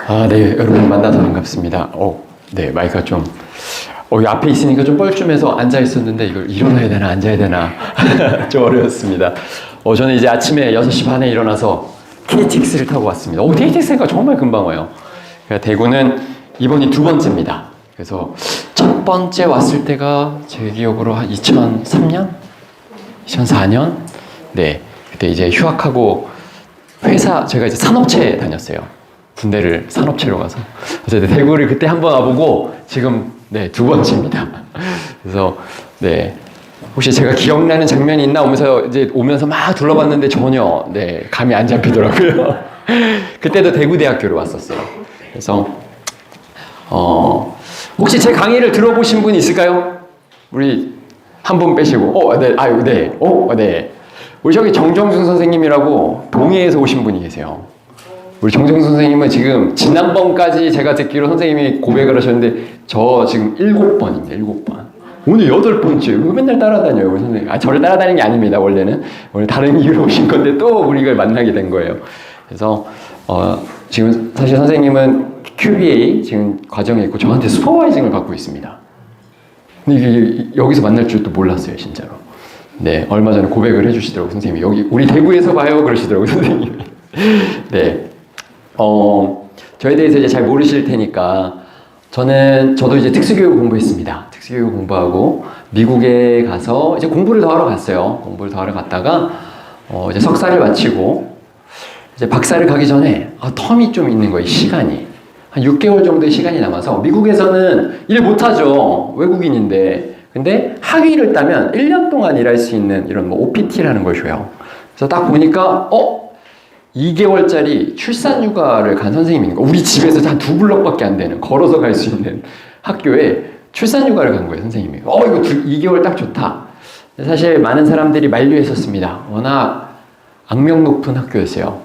아, 네, 여러분 만나서 반갑습니다. 네, 마이크가 좀, 여기 앞에 있으니까 좀 뻘쭘해서 앉아 있었는데 이걸 일어나야 되나 앉아야 되나 좀 어려웠습니다. 저는 이제 아침에 6시 반에 일어나서 KTX를 타고 왔습니다. KTX가 정말 금방 와요. 그러니까 대구는 이번이 2번째입니다. 그래서 첫 번째 왔을 때가 제 기억으로 한 2003년? 2004년? 네, 그때 이제 휴학하고 제가 이제 산업체 다녔어요. 군대를 산업체로 가서. 어쨌든 대구를 그때 한번 와보고 지금 네, 2번째입니다. 그래서 네, 혹시 제가 기억나는 장면이 있나 오면서 막 둘러봤는데 전혀 네, 감이 안 잡히더라고요. 그때도 대구대학교로 왔었어요. 그래서 혹시 제 강의를 들어보신 분 있을까요? 우리 한 분 빼시고 네, 네. 우리 저기 정정순 선생님이라고 동해에서 오신 분이 계세요. 우리 정정순 선생님은 지금 지난번까지 제가 듣기로 선생님이 고백을 하셨는데 저 지금 7번입니다. 7번. 오늘 8번째. 맨날 따라다녀요, 우리 선생님. 저를 따라다니는 게 아닙니다, 원래는. 오늘 다른 이유로 오신 건데 또 우리가 만나게 된 거예요. 그래서 지금 사실 선생님은 QBA 지금 과정에 있고 저한테 슈퍼바이징을 받고 있습니다. 근데 이게 여기서 만날 줄도 몰랐어요, 진짜로. 네, 얼마 전에 고백을 해주시더라고요, 선생님이. 여기 우리 대구에서 봐요, 그러시더라고요, 선생님이. 네. 저에 대해서 이제 잘 모르실 테니까 저도 이제 특수교육 공부했습니다. 특수교육 공부하고 미국에 가서 이제 공부를 더 하러 갔어요. 공부를 더 하러 갔다가 이제 석사를 마치고 이제 박사를 가기 전에 텀이 좀 있는 거예요. 시간이 한 6개월 정도의 시간이 남아서 미국에서는 일 못하죠. 외국인인데. 근데 학위를 따면 1년 동안 일할 수 있는 이런 OPT라는 걸 줘요. 그래서 딱 보니까 2개월짜리 출산휴가를 간 선생님이 있는 거예요. 우리 집에서 한 2블럭밖에 안 되는, 걸어서 갈 수 있는 학교에 출산휴가를 간 거예요, 선생님이. 이거 2개월 딱 좋다. 사실 많은 사람들이 만류했었습니다. 워낙 악명 높은 학교였어요.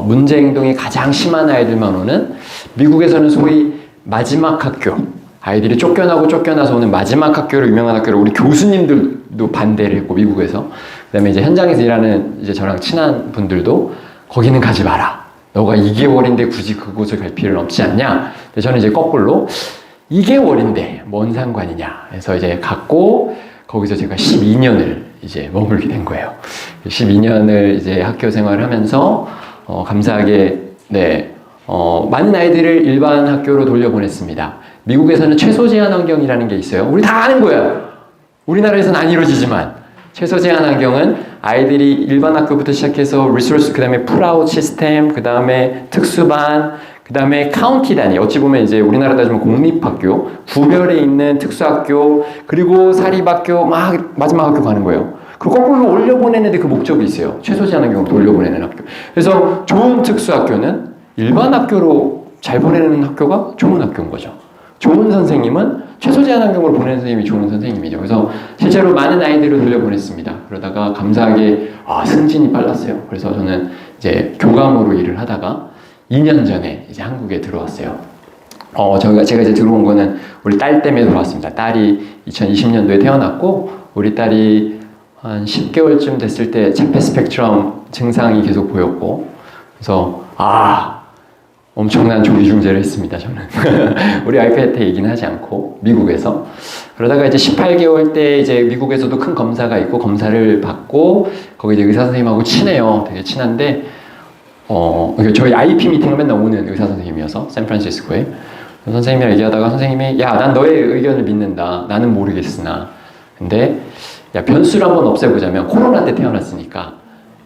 문제 행동이 가장 심한 아이들만 오는, 미국에서는 소위 마지막 학교, 아이들이 쫓겨나서 오는 마지막 학교로 유명한 학교를 우리 교수님들도 반대를 했고, 미국에서. 그 다음에 이제 현장에서 일하는 이제 저랑 친한 분들도 거기는 가지 마라. 너가 2개월인데 굳이 그곳을 갈 필요는 없지 않냐? 근데 저는 이제 거꾸로 2개월인데 뭔 상관이냐 해서 이제 갔고, 거기서 제가 12년을 이제 머물게 된 거예요. 12년을 이제 학교 생활을 하면서 감사하게 네, 많은 아이들을 일반 학교로 돌려보냈습니다. 미국에서는 최소 제한 환경이라는 게 있어요. 우리 다 아는 거야. 우리나라에서는 안 이루어지지만 최소 제한 환경은 아이들이 일반 학교부터 시작해서 리소스, 그 다음에 풀아웃 시스템, 그 다음에 특수반, 그 다음에 카운티 단위, 어찌 보면 이제 우리나라 따지면 공립학교, 구별에 있는 특수학교, 그리고 사립학교, 막 마지막 학교 가는 거예요. 그 거꾸로 올려보내는데 그 목적이 있어요. 최소 제한 환경으로 돌려보내는 학교. 그래서 좋은 특수학교는 일반 학교로 잘 보내는 학교가 좋은 학교인 거죠. 좋은 선생님은 최소 제한 환경으로 보내는 선생님이 좋은 선생님이죠. 그래서 실제로 많은 아이들을 돌려보냈습니다. 그러다가 감사하게 승진이 빨랐어요. 그래서 저는 이제 교감으로 일을 하다가 2년 전에 이제 한국에 들어왔어요. 제가 이제 들어온 거는 우리 딸 때문에 들어왔습니다. 딸이 2020년도에 태어났고, 우리 딸이 한 10개월쯤 됐을 때 자폐 스펙트럼 증상이 계속 보였고, 그래서 엄청난 조기 중재를 했습니다, 저는. 우리 와이프한테 얘기는 하지 않고, 미국에서. 그러다가 이제 18개월 때 이제 미국에서도 큰 검사가 있고, 검사를 받고, 거기 이제 의사 선생님하고 친해요. 되게 친한데, 저희 IP 미팅을 맨날 오는 의사 선생님이어서, 샌프란시스코에. 선생님이랑 얘기하다가 선생님이, 야, 난 너의 의견을 믿는다. 나는 모르겠으나. 근데, 야, 변수를 한번 없애보자면, 코로나 때 태어났으니까,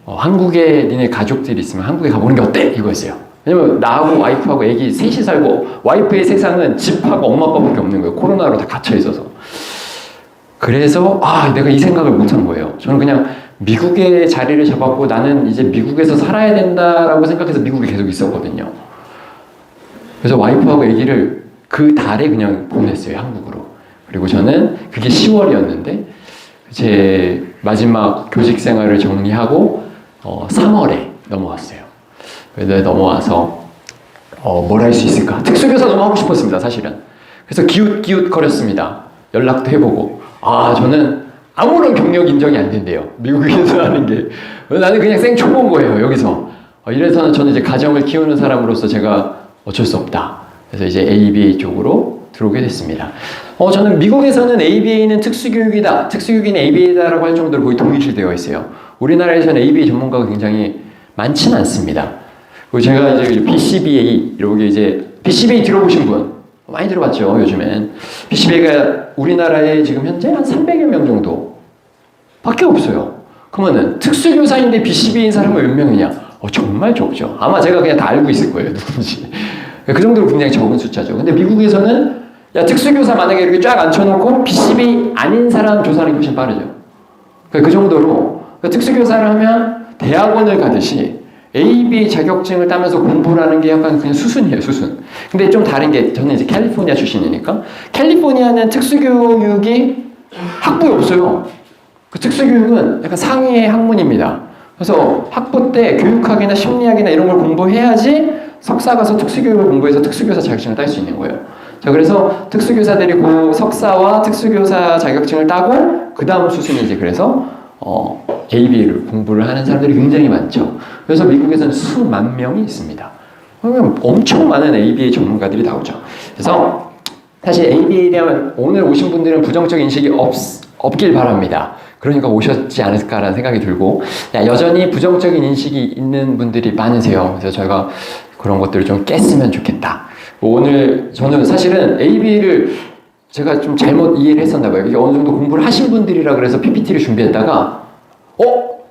한국에 니네 가족들이 있으면 한국에 가보는 게 어때? 이거였어요. 왜냐면 나하고 와이프하고 애기 셋이 살고, 와이프의 세상은 집하고 엄마 아빠밖에 없는 거예요. 코로나로 다 갇혀 있어서. 그래서 내가 이 생각을 못한 거예요. 저는 그냥 미국에 자리를 잡았고 나는 이제 미국에서 살아야 된다라고 생각해서 미국에 계속 있었거든요. 그래서 와이프하고 애기를 그 달에 그냥 보냈어요, 한국으로. 그리고 저는 그게 10월이었는데 제 마지막 교직 생활을 정리하고 3월에 넘어왔어요. 그래서 넘어와서 뭘 할 수 있을까? 특수교사 너무 하고 싶었습니다, 사실은. 그래서 기웃기웃거렸습니다. 연락도 해보고. 저는 아무런 경력 인정이 안 된대요, 미국에서 하는 게. 나는 그냥 생초보인 거예요, 여기서. 이래서는 저는 이제 가정을 키우는 사람으로서 제가 어쩔 수 없다. 그래서 이제 ABA 쪽으로 들어오게 됐습니다. 저는 미국에서는 ABA는 특수교육이다, 특수교육인 ABA다라고 할 정도로 거의 동일시되어 있어요. 우리나라에서는 ABA 전문가가 굉장히 많지는 않습니다. 그리고 제가 이제 BCBA, 이렇게 이제 BCBA 들어보신 분 많이 들어봤죠, 요즘엔. BCBA가 우리나라에 지금 현재 한 300여 명 정도 밖에 없어요. 그러면은 특수교사인데 BCBA인 사람은 몇 명이냐? 정말 적죠. 아마 제가 그냥 다 알고 있을 거예요, 누군지. 그 정도로 굉장히 적은 숫자죠. 근데 미국에서는 야, 특수교사 만약에 이렇게 쫙 앉혀놓고 BCBA 아닌 사람 조사는 훨씬 빠르죠. 그 정도로 특수교사를 하면 대학원을 가듯이 ABA 자격증을 따면서 공부를 하는 게 약간 그냥 수순이에요, 수순. 근데 좀 다른 게, 저는 이제 캘리포니아 출신이니까, 캘리포니아는 특수교육이 학부에 없어요. 그 특수교육은 약간 상위의 학문입니다. 그래서 학부 때 교육학이나 심리학이나 이런 걸 공부해야지 석사 가서 특수교육을 공부해서 특수교사 자격증을 딸 수 있는 거예요. 자, 그래서 특수교사들이 그 석사와 특수교사 자격증을 따고, 그 다음 수순이 이제 그래서, ABA를 공부를 하는 사람들이 굉장히 많죠. 그래서 미국에서는 수만 명이 있습니다. 엄청 많은 ABA 전문가들이 나오죠. 그래서 사실 ABA에 대한 오늘 오신 분들은 부정적 인식이 없길 바랍니다. 그러니까 오셨지 않을까라는 생각이 들고, 여전히 부정적인 인식이 있는 분들이 많으세요. 그래서 저희가 그런 것들을 좀 깼으면 좋겠다. 오늘 저는 사실은 ABA를 제가 좀 잘못 이해를 했었나 봐요. 이게 어느 정도 공부를 하신 분들이라 그래서 PPT를 준비했다가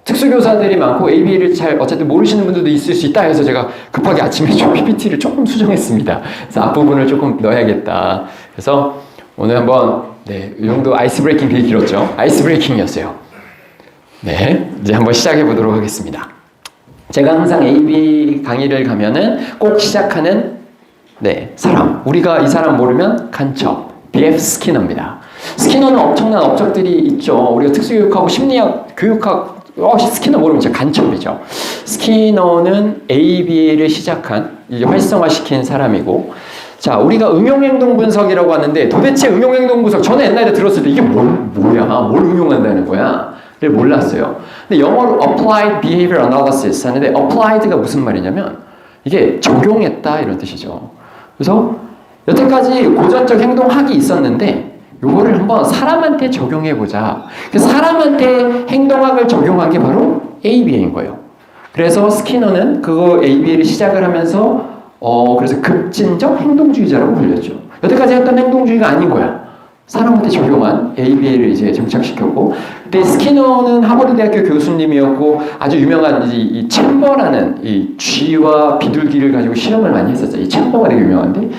특수교사들이 많고 ABA를 잘 어쨌든 모르시는 분들도 있을 수 있다 해서 제가 급하게 아침에 좀 PPT를 조금 수정했습니다. 그래서 앞부분을 조금 넣어야겠다. 그래서 오늘 한번 이 정도 아이스 브레이킹 되게 길었죠. 아이스 브레이킹이었어요. 이제 한번 시작해 보도록 하겠습니다. 제가 항상 ABA 강의를 가면은 꼭 시작하는 사람. 우리가 이 사람 모르면 간첩. B.F. 스키너입니다. 스키너는 엄청난 업적들이 있죠. 우리가 특수교육하고 심리학, 교육학, 스키너 모르면 진짜 간첩이죠. 스키너는 ABA를 시작한, 이제 활성화시킨 사람이고, 자, 우리가 응용행동 분석이라고 하는데, 도대체 응용행동 분석, 저는 옛날에 들었을 때 이게 뭐야? 뭘 응용한다는 거야? 를 몰랐어요. 근데 영어로 Applied Behavior Analysis 하는데, Applied가 무슨 말이냐면, 이게 적용했다, 이런 뜻이죠. 그래서 여태까지 고전적 행동학이 있었는데 요거를 한번 사람한테 적용해보자. 사람한테 행동학을 적용한 게 바로 ABA인 거예요. 그래서 스키너는 그거 ABA를 시작을 하면서 그래서 급진적 행동주의자라고 불렸죠. 여태까지 했던 행동주의가 아닌 거야. 사람한테 적용한 ABA를 이제 정착시켰고, 그때 스키너는 하버드 대학교 교수님이었고 아주 유명한 이 챔버라는 이 쥐와 비둘기를 가지고 실험을 많이 했었죠. 이 챔버가 되게 유명한데,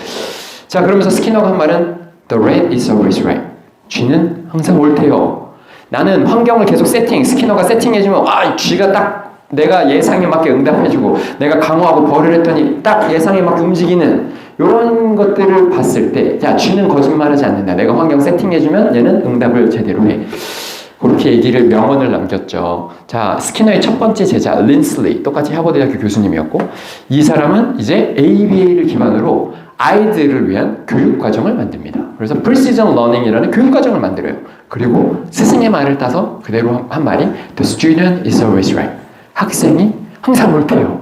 자, 그러면서 스키너가 한 말은 The rat is always right. 쥐는 항상 옳대요. 나는 환경을 계속 스키너가 세팅해주면 쥐가 딱 내가 예상에 맞게 응답해주고, 내가 강화하고 벌을 했더니 딱 예상에 맞게 움직이는 이런 것들을 봤을 때, 자, 쥐는 거짓말하지 않는다. 내가 환경 세팅해주면 얘는 응답을 제대로 해. 그렇게 얘기를 명언을 남겼죠. 자, 스키너의 첫 번째 제자 린슬리, 똑같이 하버드 대학교 교수님이었고, 이 사람은 이제 ABA를 기반으로 아이들을 위한 교육과정을 만듭니다. 그래서 Precision Learning이라는 교육과정을 만들어요. 그리고 스승의 말을 따서 그대로 한 말이 The student is always right. 학생이 항상 옳대요.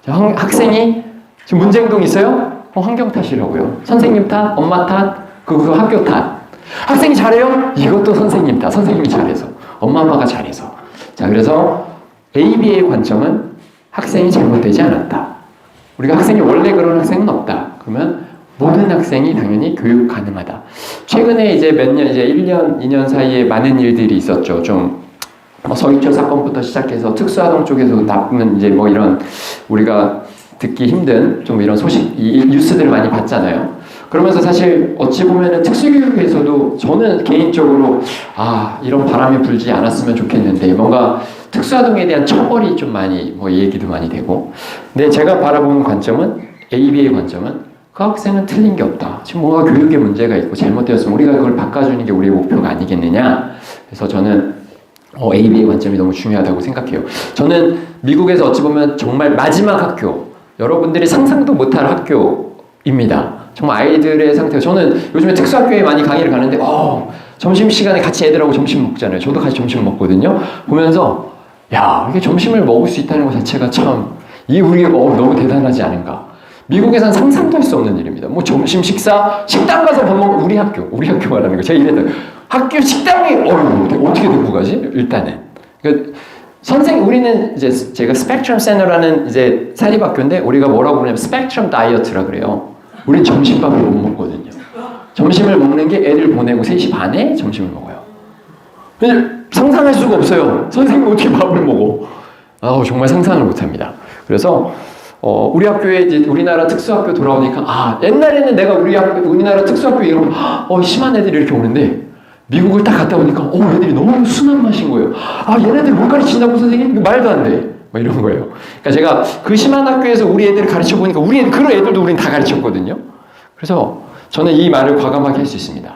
학생이 지금 문제행동 있어요? 환경 탓이라고요. 선생님 탓, 엄마 탓, 그 학교 탓. 학생이 잘해요? 이것도 선생님 탓. 선생님이 잘해서. 엄마 아빠가 잘해서. 자, 그래서 ABA의 관점은 학생이 잘못되지 않았다. 우리가 학생이 원래 그런 학생은 없다. 그러면 모든 학생이 당연히 교육 가능하다. 최근에 이제 몇 년, 이제 1년, 2년 사이에 많은 일들이 있었죠. 좀 서희철 사건부터 시작해서 특수아동 쪽에서 나쁜 이제 이런 우리가 듣기 힘든 좀 이런 소식, 뉴스들을 많이 봤잖아요. 그러면서 사실 어찌 보면은 특수교육에서도 저는 개인적으로 이런 바람이 불지 않았으면 좋겠는데, 뭔가 특수아동에 대한 처벌이 좀 많이 얘기도 많이 되고, 근데 제가 바라보는 관점은, ABA의 관점은 그 학생은 틀린 게 없다. 지금 뭔가 교육에 문제가 있고 잘못되었으면 우리가 그걸 바꿔주는 게 우리의 목표가 아니겠느냐. 그래서 저는 ABA의 관점이 너무 중요하다고 생각해요. 저는 미국에서 어찌 보면 정말 마지막 학교, 여러분들이 상상도 못할 학교입니다. 정말 아이들의 상태. 저는 요즘에 특수학교에 많이 강의를 가는데 점심시간에 같이 애들하고 점심 먹잖아요. 저도 같이 점심 먹거든요. 보면서 이게 점심을 먹을 수 있다는 것 자체가 참, 이게 우리가 너무 대단하지 않은가. 미국에선 상상도 할 수 없는 일입니다. 뭐 점심 식사, 식당 가서 밥 먹고, 우리 학교 말하는 거. 제가 이랬더니 학교 식당이, 어떻게 듣고 가지? 일단은. 그러니까 우리는 이제 제가 스펙트럼 센터라는 이제 사립학교인데, 우리가 뭐라고 부르냐면 스펙트럼 다이어트라 그래요. 우린 점심밥을 못 먹거든요. 점심을 먹는 게 애들 보내고 3시 반에 점심을 먹어요. 상상할 수가 없어요. 선생님이 어떻게 밥을 먹어? 정말 상상을 못 합니다. 그래서, 우리 학교에 이제 우리나라 특수학교 돌아오니까, 옛날에는 내가 우리나라 특수학교 이러면, 심한 애들이 이렇게 오는데, 미국을 딱 갔다 오니까, 애들이 너무 순한 맛인 거예요. 얘네들 뭘 가르친다고 선생님? 이거 말도 안 돼. 막 이런 거예요. 그러니까 제가 그 심한 학교에서 우리 애들을 가르쳐 보니까, 그런 애들도 우리는 다 가르쳤거든요. 그래서 저는 이 말을 과감하게 할 수 있습니다.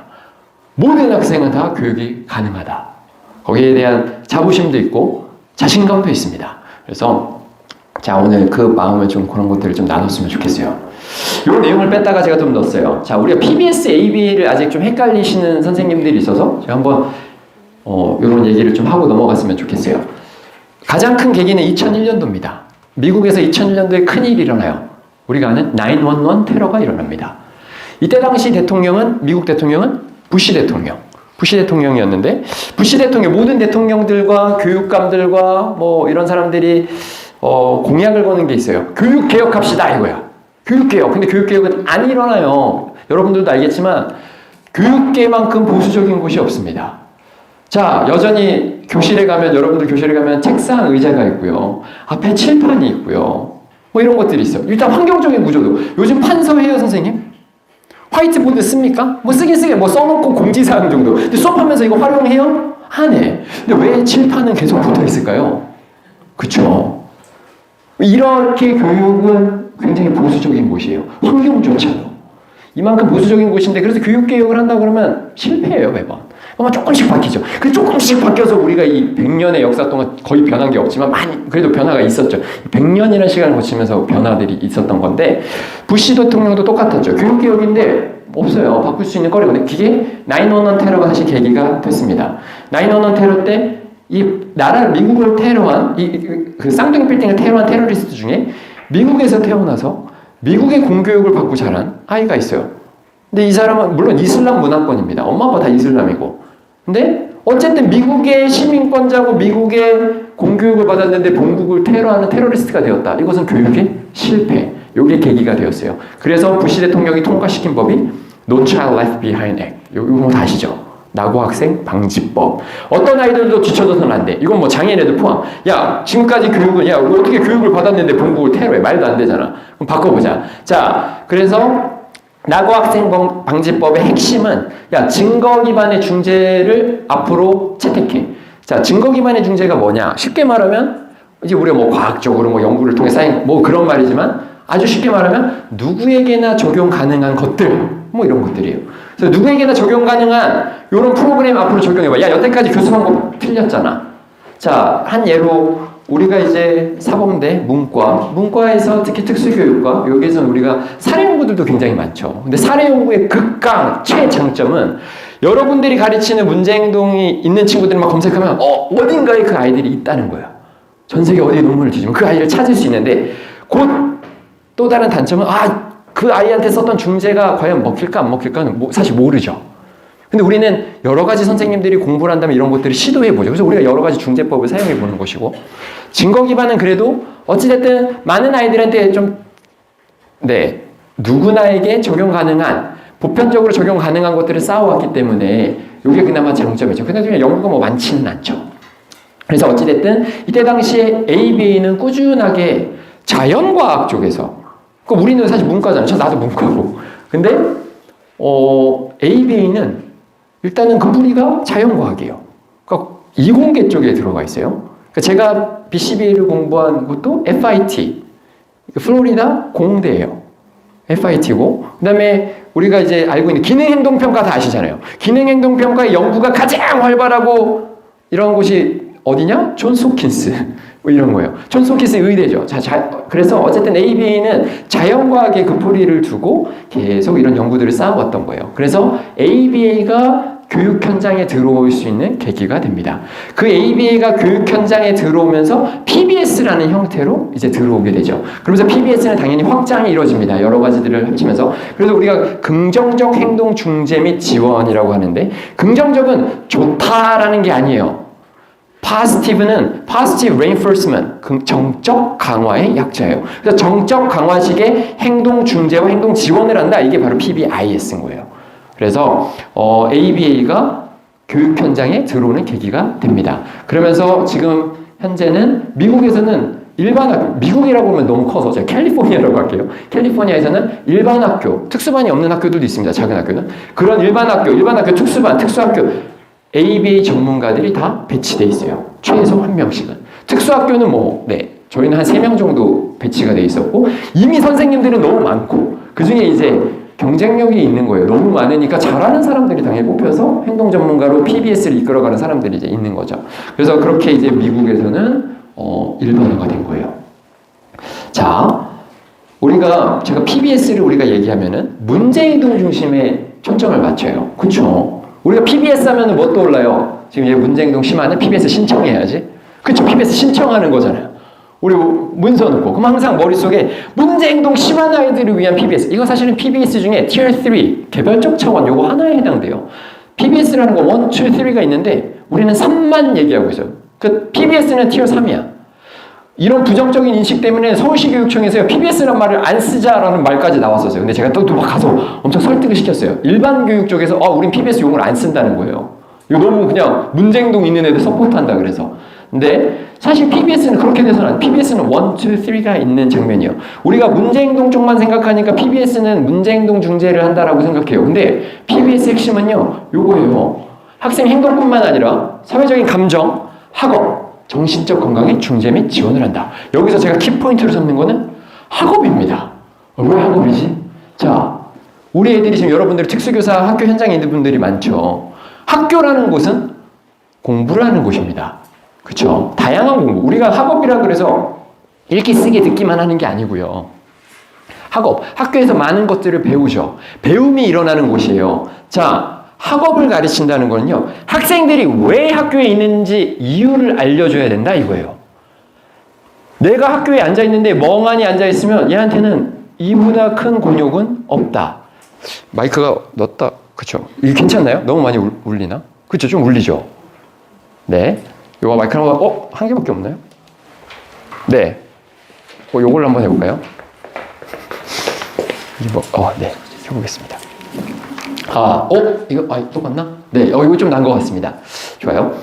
모든 학생은 다 교육이 가능하다. 거기에 대한 자부심도 있고, 자신감도 있습니다. 그래서, 자, 오늘 그 마음을 좀 그런 것들을 좀 나눴으면 좋겠어요. 이 내용을 뺐다가 제가 좀 넣었어요. 자, 우리가 PBS, AB를 아직 좀 헷갈리시는 선생님들이 있어서 제가 한번 이런 얘기를 좀 하고 넘어갔으면 좋겠어요. 가장 큰 계기는 2001년도입니다. 미국에서 2001년도에 큰일이 일어나요. 우리가 아는 911 테러가 일어납니다. 이때 당시 미국 대통령은 부시 대통령이었는데, 부시 대통령, 모든 대통령들과 교육감들과 뭐 이런 사람들이 공약을 거는 게 있어요. 교육개혁합시다, 이거야. 교육개혁. 근데 교육개혁은 안 일어나요. 여러분들도 알겠지만, 교육계만큼 보수적인 곳이 없습니다. 자, 여전히 여러분들 교실에 가면 책상, 의자가 있고요. 앞에 칠판이 있고요. 뭐 이런 것들이 있어요. 일단 환경적인 구조도. 요즘 판서해요, 선생님? 화이트보드 씁니까? 뭐 쓰긴 뭐 써놓고 공지사항 정도. 근데 수업하면서 이거 활용해요? 안 해. 근데 왜 칠판은 계속 붙어 있을까요? 그쵸? 이렇게 교육은 굉장히 보수적인 곳이에요. 환경조차도. 이만큼 보수적인 곳인데, 그래서 교육개혁을 한다 그러면 실패해요, 매번. 조금씩 바뀌죠. 그 조금씩 바뀌어서 우리가 이 100년의 역사 동안 거의 변한 게 없지만 그래도 변화가 있었죠. 100년이라는 시간을 거치면서 변화들이 있었던 건데, 부시 대통령도 똑같았죠. 교육개혁인데 없어요. 바꿀 수 있는 거리가. 근데 그게 911 테러가 사실 계기가 됐습니다. 911 테러 때 미국을 테러한, 그 쌍둥이 빌딩을 테러한 테러리스트 중에 미국에서 태어나서 미국의 공교육을 받고 자란 아이가 있어요. 근데 이 사람은 물론 이슬람 문화권입니다. 엄마 아빠 다 이슬람이고. 근데 어쨌든 미국의 시민권자고 미국의 공교육을 받았는데 본국을 테러하는 테러리스트가 되었다. 이것은 교육의 실패. 이게 계기가 되었어요. 그래서 부시 대통령이 통과시킨 법이 No Child Left Behind Act. 이거 다 아시죠? 낙오학생 방지법. 어떤 아이들도 뒤쳐져서는 안 돼. 이건 뭐 장애인애들 포함. 야, 지금까지 교육은, 어떻게 교육을 받았는데 본국을 테러해. 말도 안 되잖아. 그럼 바꿔보자. 자, 그래서 낙오학생 방지법의 핵심은, 증거 기반의 중재를 앞으로 채택해. 자, 증거 기반의 중재가 뭐냐? 쉽게 말하면, 이제 우리가 뭐 과학적으로 뭐 연구를 통해 쌓인 뭐 그런 말이지만, 아주 쉽게 말하면 누구에게나 적용 가능한 것들, 뭐 이런 것들이에요. 그래서 누구에게나 적용 가능한 이런 프로그램 앞으로 적용해봐. 여태까지 교수 방법 틀렸잖아. 자, 한 예로 우리가 이제 사범대, 문과에서 특히 특수교육과 여기에서는 우리가 사례 연구들도 굉장히 많죠. 근데 사례 연구의 극강, 최장점은 여러분들이 가르치는 문제 행동이 있는 친구들만 검색하면 어딘가에 그 아이들이 있다는 거야. 전 세계 어디 논문을 뒤지면 그 아이를 찾을 수 있는데, 곧 또 다른 단점은 그 아이한테 썼던 중재가 과연 먹힐까 안 먹힐까는 사실 모르죠. 근데 우리는 여러 가지 선생님들이 공부를 한다면 이런 것들을 시도해보죠. 그래서 우리가 여러 가지 중재법을 사용해보는 것이고, 증거 기반은 그래도 어찌됐든 많은 아이들한테 누구나에게 적용 가능한, 보편적으로 적용 가능한 것들을 쌓아왔기 때문에 이게 그나마 장점이죠. 근데 연구가 뭐 많지는 않죠. 그래서 어찌됐든 이때 당시에 ABA는 꾸준하게 자연과학 쪽에서, 우리는 사실 문과잖아요. 나도 문과고. 근데 ABA는 일단은 그 뿌리가 자연과학이에요. 그러니까 이공계 쪽에 들어가 있어요. 그러니까 제가 BCBA를 공부한 곳도 FIT, 플로리다 공대예요. FIT고, 그 다음에 우리가 이제 알고 있는 기능행동평가 다 아시잖아요. 기능행동평가의 연구가 가장 활발하고 이런 곳이 어디냐? 존스 홉킨스. 뭐 이런 거예요. 존스 홉킨스 의대죠. 그래서 어쨌든 ABA는 자연과학에 그 뿌리를 두고 계속 이런 연구들을 쌓아왔던 거예요. 그래서 ABA가 교육 현장에 들어올 수 있는 계기가 됩니다. 그 ABA가 교육 현장에 들어오면서 PBS라는 형태로 이제 들어오게 되죠. 그러면서 PBS는 당연히 확장이 이루어집니다. 여러 가지들을 합치면서. 그래서 우리가 긍정적 행동 중재 및 지원이라고 하는데, 긍정적은 좋다라는 게 아니에요. positive는 positive reinforcement, 정적 강화의 약자예요. 그래서 정적 강화식의 행동 중재와 행동 지원을 한다. 이게 바로 PBIS인 거예요. 그래서 ABA가 교육 현장에 들어오는 계기가 됩니다. 그러면서 지금 현재는 미국에서는 미국이라고 하면 너무 커서 제가 캘리포니아라고 할게요. 캘리포니아에서는 일반 학교, 특수반이 없는 학교들도 있습니다. 작은 학교는. 그런 일반 학교, 특수반, 특수학교 ABA 전문가들이 다 배치되어 있어요. 최소 1명씩은. 특수학교는 저희는 한 3명 정도 배치가 되어 있었고, 이미 선생님들은 너무 많고, 그 중에 이제 경쟁력이 있는 거예요. 너무 많으니까 잘하는 사람들이 당연히 뽑혀서 행동 전문가로 PBS를 이끌어가는 사람들이 이제 있는 거죠. 그래서 그렇게 이제 미국에서는 일반화가 된 거예요. 자, 제가 PBS를 우리가 얘기하면은 문제행동 중심에 초점을 맞춰요. 그쵸? 우리가 PBS 하면은 뭐 떠올라요? 지금 얘 문제행동 심하네? PBS 신청해야지. 그쵸? PBS 신청하는 거잖아요. 우리 문서 넣고. 그럼 항상 머릿속에 문제행동 심한 아이들을 위한 PBS. 이거 사실은 PBS 중에 Tier 3, 개별적 차원 요거 하나에 해당돼요. PBS라는 거 1, 2, 3가 있는데 우리는 3만 얘기하고 있어요. 그 PBS는 Tier 3이야. 이런 부정적인 인식 때문에 서울시 교육청에서 PBS란 말을 안 쓰자라는 말까지 나왔었어요. 근데 제가 또 막 가서 엄청 설득을 시켰어요. 일반 교육 쪽에서 우린 PBS 용어를 안 쓴다는 거예요. 이거 너무 그냥 문제행동 있는 애들 서포트한다 그래서. 근데 사실 PBS는 그렇게 돼서는 PBS는 1, 2, 3가 있는 장면이에요. 우리가 문제행동 쪽만 생각하니까 PBS는 문제행동 중재를 한다라고 생각해요. 근데 PBS 핵심은요, 요거예요. 학생 행동뿐만 아니라 사회적인 감정, 학업, 정신적 건강에 중재 및 지원을 한다. 여기서 제가 키포인트로 잡는 거는 학업입니다. 왜 학업이지? 자, 우리 애들이 지금 여러분들 특수교사 학교 현장에 있는 분들이 많죠. 학교라는 곳은 공부를 하는 곳입니다. 그렇죠? 다양한 공부. 우리가 학업이라 그래서 읽기, 쓰기, 듣기만 하는 게 아니고요. 학업, 학교에서 많은 것들을 배우죠. 배움이 일어나는 곳이에요. 자, 학업을 가르친다는 거는요, 학생들이 왜 학교에 있는지 이유를 알려줘야 된다 이거예요. 내가 학교에 앉아있는데 멍하니 앉아있으면 얘한테는 이보다 큰 곤욕은 없다. 마이크가 넣었다. 그쵸? 이게 괜찮나요? 너무 많이 울리나? 그쵸? 좀 울리죠? 네. 요거 마이크 한 개밖에 없나요? 네. 요걸로 한번 해볼까요? 네. 해보겠습니다. 이거 똑같나? 네, 이거 좀 난 것 같습니다. 좋아요.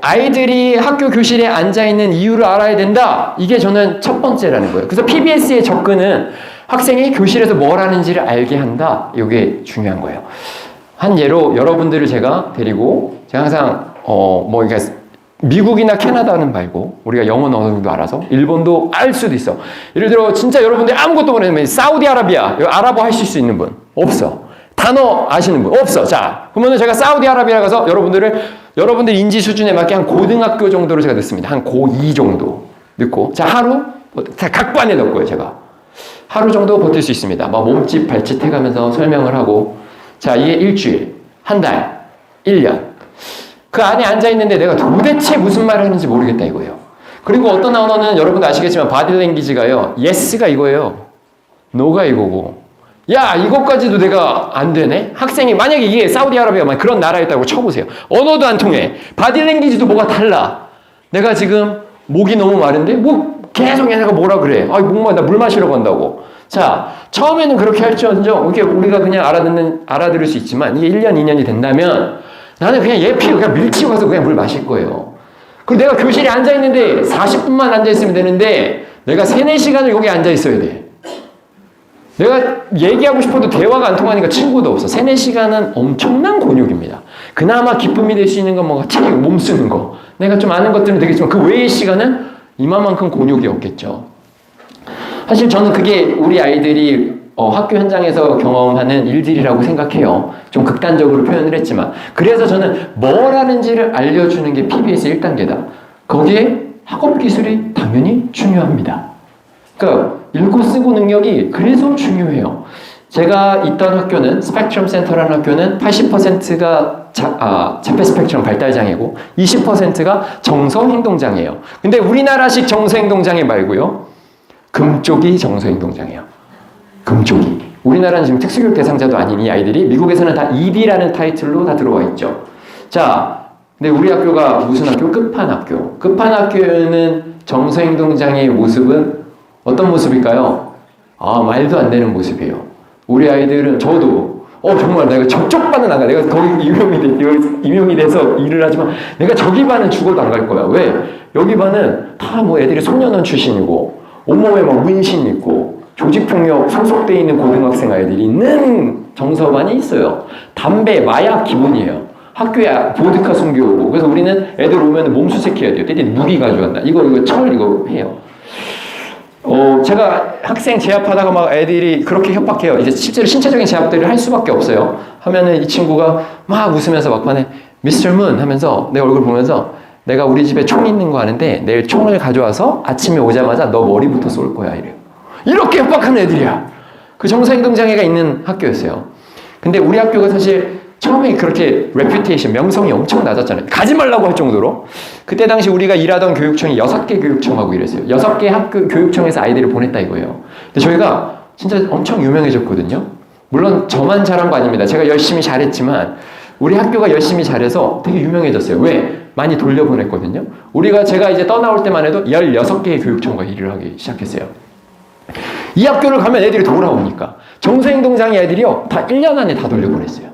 아이들이 학교 교실에 앉아있는 이유를 알아야 된다. 이게 저는 첫 번째라는 거예요. 그래서 PBS의 접근은 학생이 교실에서 뭘 하는지를 알게 한다. 이게 중요한 거예요. 한 예로 여러분들을 제가 데리고, 제가 항상, 미국이나 캐나다는 말고, 우리가 영어 어느 정도 알아서, 일본도 알 수도 있어. 예를 들어, 진짜 여러분들 아무것도 모르는, 사우디아라비아, 아랍어 하실 수 있는 분? 없어. 단어 아시는 분? 없어. 자, 그러면 제가 사우디아라비아 가서 여러분들 인지 수준에 맞게 한 고등학교 정도로 제가 넣습니다. 한 고2 정도 넣고. 자, 각반에 넣고요, 제가. 하루 정도 버틸 수 있습니다. 몸짓, 발짓 해가면서 설명을 하고. 자, 이게 일주일, 한 달, 1년. 그 안에 앉아있는데 내가 도대체 무슨 말을 하는지 모르겠다 이거예요. 그리고 어떤 언어는 여러분도 아시겠지만 바디랭귀지가요. yes가 이거예요. no가 이거고. 야, 이것까지도 내가 안 되네? 학생이 만약에 이게 사우디아라비아 그런 나라였다고 쳐보세요. 언어도 안 통해. 바디랭귀지도 뭐가 달라. 내가 지금 목이 너무 마른데 계속 얘네가 뭐라 그래. 나 물 마시러 간다고. 자, 처음에는 그렇게 할지언정 우리가 그냥 알아들을 수 있지만 이게 1년, 2년이 된다면 나는 그냥 얘 피고 그냥 밀치고 가서 그냥 물 마실 거예요. 그리고 내가 교실에 앉아있는데 40분만 앉아있으면 되는데 내가 3, 4시간을 여기 앉아있어야 돼. 내가 얘기하고 싶어도 대화가 안 통하니까 친구도 없어. 3, 4시간은 엄청난 곤욕입니다. 그나마 기쁨이 될 수 있는 건 책, 몸 쓰는 거. 내가 좀 아는 것들은 되겠지만 그 외의 시간은 이만큼 곤욕이 없겠죠. 사실 저는 그게 우리 아이들이 학교 현장에서 경험하는 일들이라고 생각해요. 좀 극단적으로 표현을 했지만. 그래서 저는 뭘 하는지를 알려주는 게 PBS 1단계다. 거기에 학업 기술이 당연히 중요합니다. 그러니까 읽고 쓰고 능력이 그래서 중요해요. 제가 있던 학교는 스펙트럼 센터라는 학교는 80%가 자폐 스펙트럼 발달장애고 20%가 정서행동장애예요. 근데 우리나라식 정서행동장애 말고요. 금쪽이 정서행동장애예요. 금쪽이. 우리나라는 지금 특수교육 대상자도 아닌 이 아이들이 미국에서는 다 ED라는 타이틀로 다 들어와 있죠. 자, 근데 우리 학교가 무슨 학교? 끝판학교. 끝판학교는 정서행동장애의 모습은 어떤 모습일까요? 말도 안 되는 모습이에요. 우리 아이들은 저도 정말 내가 저쪽 반은 안 가. 내가 거기 임용이 돼서 일을 하지만 내가 저기 반은 죽어도 안 갈 거야. 왜? 여기 반은 다 뭐 애들이 소년원 출신이고 온몸에 막 문신 있고 조직폭력 소속돼 있는 고등학생 아이들이 있는 정서반이 있어요. 담배, 마약 기본이에요. 학교에 보드카 숨겨오고. 그래서 우리는 애들 오면 몸수색해야 돼요. 애들이 무기 가져간다. 이거 철 이거 해요. 제가 학생 제압하다가 막 애들이 그렇게 협박해요. 이제 실제로 신체적인 제압들을 할 수밖에 없어요. 하면은 이 친구가 막 웃으면서 막판에 미스터 문 하면서 내 얼굴 보면서 내가 우리 집에 총 있는 거 아는데 내일 총을 가져와서 아침에 오자마자 너 머리부터 쏠 거야 이래요. 이렇게 협박하는 애들이야. 그 정서행동장애가 있는 학교였어요. 근데 우리 학교가 사실 처음에 그렇게 레퓨테이션, 명성이 엄청 낮았잖아요. 가지 말라고 할 정도로. 그때 당시 우리가 일하던 교육청이 6개 교육청하고 이랬어요. 6개 학교 교육청에서 아이들을 보냈다 이거예요. 근데 저희가 진짜 엄청 유명해졌거든요. 물론 저만 잘한 거 아닙니다. 제가 열심히 잘했지만 우리 학교가 열심히 잘해서 되게 유명해졌어요. 왜? 많이 돌려보냈거든요. 제가 이제 떠나올 때만 해도 16개의 교육청과 일을 하기 시작했어요. 이 학교를 가면 애들이 돌아오니까. 정서행동장애 애들이요. 다 1년 안에 다 돌려보냈어요.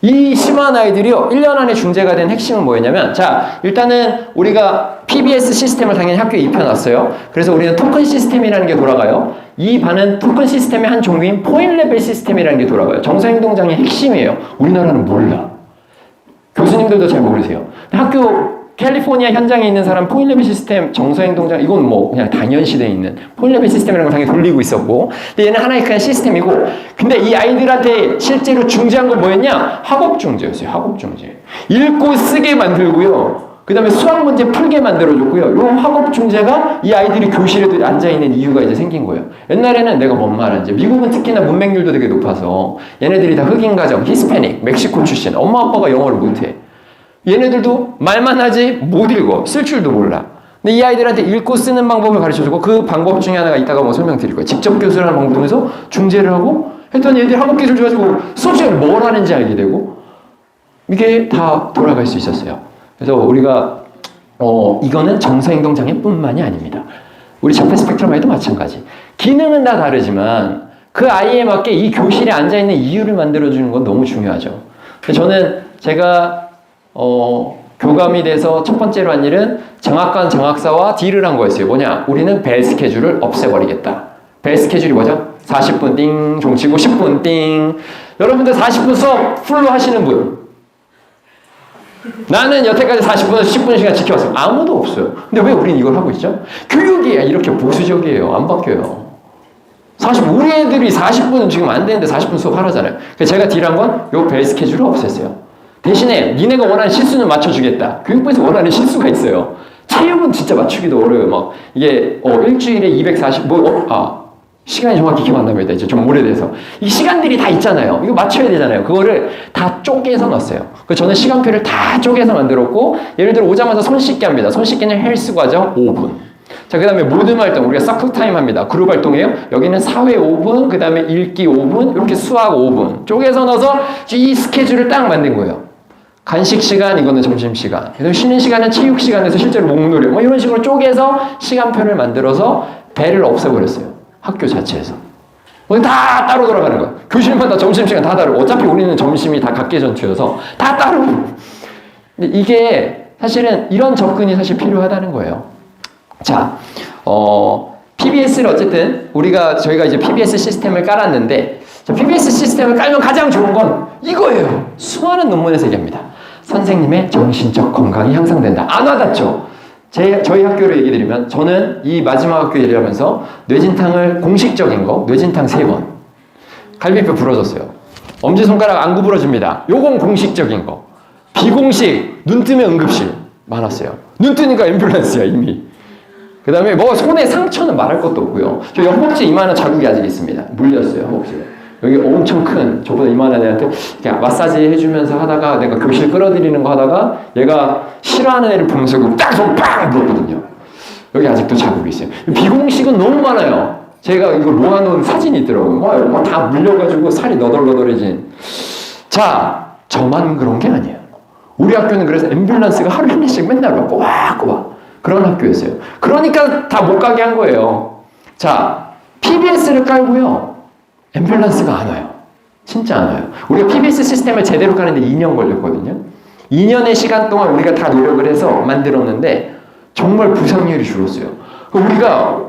이 심한 아이들이요, 1년 안에 중재가 된 핵심은 뭐였냐면, 자, 일단은 우리가 PBS 시스템을 당연히 학교에 입혀놨어요. 그래서 우리는 토큰 시스템이라는 게 돌아가요. 이 반은 토큰 시스템의 한 종류인 포인트 레벨 시스템이라는 게 돌아가요. 정서행동장애 핵심이에요. 우리나라는 몰라. 교수님들도 잘 모르세요. 학교 캘리포니아 현장에 있는 사람 포인트 레벨 시스템, 정서행동장 이건 뭐 그냥 당연시대에 있는 포인트 레벨 시스템이라는 걸 당연히 돌리고 있었고, 근데 얘는 하나의 그냥 시스템이고, 근데 이 아이들한테 실제로 중재한 건 뭐였냐? 학업 중재였어요. 학업 중재. 읽고 쓰게 만들고요. 그 다음에 수학 문제 풀게 만들어줬고요. 이 학업 중재가 이 아이들이 교실에 앉아있는 이유가 이제 생긴 거예요. 옛날에는 내가 뭔 말하는지, 미국은 특히나 문맹률도 되게 높아서 얘네들이 다 흑인 가정, 히스패닉, 멕시코 출신, 엄마 아빠가 영어를 못해. 얘네들도 말만 하지 못 읽어. 쓸 줄도 몰라. 근데 이 아이들한테 읽고 쓰는 방법을 가르쳐주고 그 방법 중에 하나가 이따가 뭐 설명드릴 거예요. 직접 교수라는 방법 통해서 중재를 하고 했더니 얘들이 학업 기술 좋아지고 수업 시간에 뭘 하는지 알게 되고 이게 다 돌아갈 수 있었어요. 그래서 우리가 이거는 정서행동장애뿐만이 아닙니다. 우리 자폐 스펙트럼 아이도 마찬가지. 기능은 다 다르지만 그 아이에 맞게 이 교실에 앉아있는 이유를 만들어주는 건 너무 중요하죠. 저는 제가 교감이 돼서 첫 번째로 한 일은 장학관 장학사와 딜을 한 거였어요. 뭐냐? 우리는 벨 스케줄을 없애버리겠다. 벨 스케줄이 뭐죠? 40분 띵, 종치고 10분 띵. 여러분들 40분 수업 풀로 하시는 분? 나는 여태까지 40분에서 10분 시간 지켜왔어요. 아무도 없어요. 근데 왜 우리는 이걸 하고 있죠? 교육이 이렇게 보수적이에요. 안 바뀌어요. 우리 애들이 40분은 지금 안 되는데 40분 수업 하라잖아요. 그래서 제가 딜한 건 요 벨 스케줄을 없앴어요. 대신에 니네가 원하는 실수는 맞춰주겠다. 교육부에서 원하는 실수가 있어요. 체육은 진짜 맞추기도 어려워요. 막 이게 일주일에 240 시간이 정확히 기억 안 납니다. 이제 좀 오래돼서 이 시간들이 다 있잖아요. 이거 맞춰야 되잖아요. 그거를 다 쪼개서 넣었어요. 그래서 저는 시간표를 다 쪼개서 만들었고, 예를 들어 오자마자 손 씻기 합니다. 손 씻기는 헬스 과정 5분. 자, 그 다음에 모든 활동, 우리가 서클 타임 합니다. 그룹 활동이에요. 여기는 사회 5분, 그 다음에 읽기 5분, 이렇게 수학 5분. 쪼개서 넣어서 이 스케줄을 딱 만든 거예요. 간식 시간, 이거는 점심 시간. 그래서 쉬는 시간은 체육 시간에서 실제로 목놀이. 뭐 이런 식으로 쪼개서 시간표를 만들어서 배를 없애버렸어요. 학교 자체에서. 다 따로 돌아가는 거야. 교실마다 점심시간 다 다르고. 어차피 우리는 점심이 다 각계 전투여서 다 따로. 근데 이게 사실은 이런 접근이 사실 필요하다는 거예요. 자, PBS를 어쨌든 저희가 이제 PBS 시스템을 깔았는데, PBS 시스템을 깔면 가장 좋은 건 이거예요. 수많은 논문에서 얘기합니다. 선생님의 정신적 건강이 향상된다. 안 와닿죠? 저희 학교를 얘기 드리면, 저는 이 마지막 학교 얘기하면서 뇌진탕을 공식적인 거, 뇌진탕 3번. 갈비뼈 부러졌어요. 엄지손가락 안 구부러집니다. 요건 공식적인 거. 비공식, 눈 뜨면 응급실 많았어요. 눈 뜨니까 앰뷸런스야, 이미. 그 다음에 뭐 손에 상처는 말할 것도 없고요. 저 허벅지 이만한 자국이 아직 있습니다. 물렸어요, 허벅지가. 여기 엄청 큰 저보다 이만한 애한테 그냥 마사지 해주면서 하다가 내가 교실 끌어들이는 거 하다가 얘가 싫어하는 애를 보면서 딱손빵 물었거든요. 여기 아직도 자국이 있어요. 비공식은 너무 많아요. 제가 이거 모아놓은 사진이 있더라고요. 다 물려가지고 살이 너덜너덜해진. 자, 저만 그런 게 아니에요. 우리 학교는 그래서 앰뷸런스가 하루 한 대씩 맨날 와 꼬박꼬박 그런 학교였어요. 그러니까 다 못 가게 한 거예요. 자, PBS를 깔고요. 앰뷸런스가 안 와요. 진짜 안 와요. 우리가 PBS 시스템을 제대로 까는데 2년 걸렸거든요. 2년의 시간 동안 우리가 다 노력을 해서 만들었는데 정말 부상률이 줄었어요. 우리가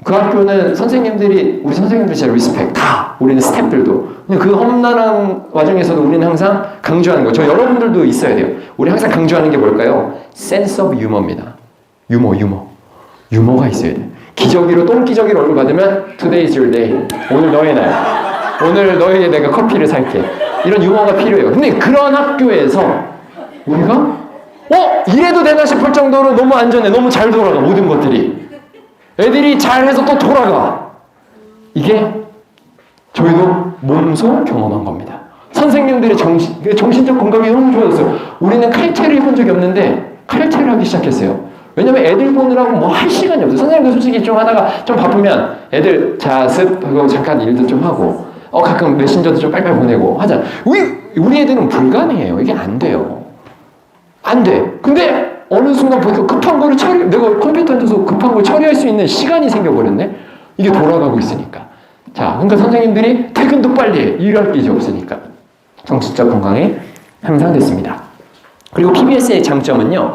그 학교는 선생님들이 우리 선생님들 진짜 리스펙 다 우리는 스태프들도 근데 그 험난한 와중에서도 우리는 항상 강조하는 거 저 여러분들도 있어야 돼요. 우리 항상 강조하는 게 뭘까요? 센스 오브 유머입니다. 유머가 있어야 돼요. 기저귀로 똥기저귀로 얼굴 받으면 Today is your day. 오늘 너의 날. 오늘 너에게 내가 커피를 살게. 이런 유머가 필요해요. 근데 그런 학교에서 우리가 이래도 되나 싶을 정도로 너무 안전해. 너무 잘 돌아가 모든 것들이. 애들이 잘해서 또 돌아가. 이게 저희도 몸소 경험한 겁니다. 선생님들의 정신적 건강이 너무 좋아졌어요. 우리는 칼퇴를 해본 적이 없는데 칼퇴를 하기 시작했어요. 왜냐면 애들 보느라고 뭐 할 시간이 없어요. 선생님도 솔직히 좀 하다가 좀 바쁘면 애들 자습하고 잠깐 일도 좀 하고 가끔 메신저도 좀 빨리빨리 보내고 하자. 우리 애들은 불가능해요. 이게 안 돼요. 안 돼. 근데 어느 순간 보니까 급한 거를 내가 컴퓨터 앉아서 급한 걸 처리할 수 있는 시간이 생겨버렸네. 이게 돌아가고 있으니까. 자, 그러니까 선생님들이 퇴근도 빨리 해. 일할 게 이제 없으니까. 정신적 건강이 향상됐습니다. 그리고 PBS의 장점은요.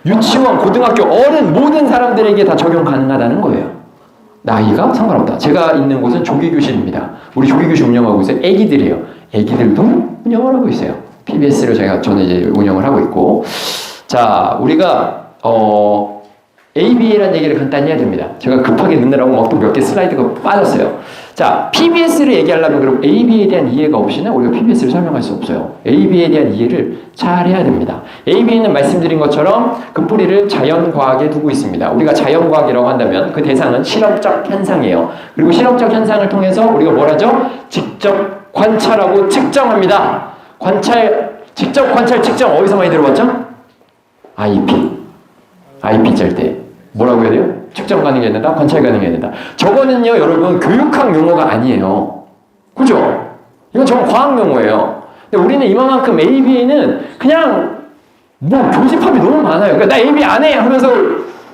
유치원, 고등학교, 어른 모든 사람들에게 다 적용 가능하다는 거예요. 나이가 상관없다. 제가 있는 곳은 조기교실입니다. 우리 조기교실 운영하고 있어요. 애기들이에요. 애기들도 운영을 하고 있어요. PBS를 저는 이제 운영을 하고 있고. 자, 우리가 ABA라는 얘기를 간단히 해야 됩니다. 제가 급하게 넣느라고 막 또 몇 개 슬라이드가 빠졌어요. 자, PBS를 얘기하려면 그럼 ABA에 대한 이해가 없이는 우리가 PBS를 설명할 수 없어요. ABA에 대한 이해를 잘 해야 됩니다. ABA는 말씀드린 것처럼 그 뿌리를 자연과학에 두고 있습니다. 우리가 자연과학이라고 한다면 그 대상은 실험적 현상이에요. 그리고 실험적 현상을 통해서 우리가 뭘 하죠? 직접 관찰하고 측정합니다. 직접 관찰, 측정 어디서 많이 들어봤죠? IP 짤 때. 뭐라고 해야 돼요? 측정 가능해야 된다? 관찰 가능해야 된다. 저거는요, 여러분, 교육학 용어가 아니에요. 그죠? 이건 정말 과학 용어예요. 근데 우리는 이만큼 ABA는 그냥, 교집합이 너무 많아요. 그러니까 나 ABA 안 해! 하면서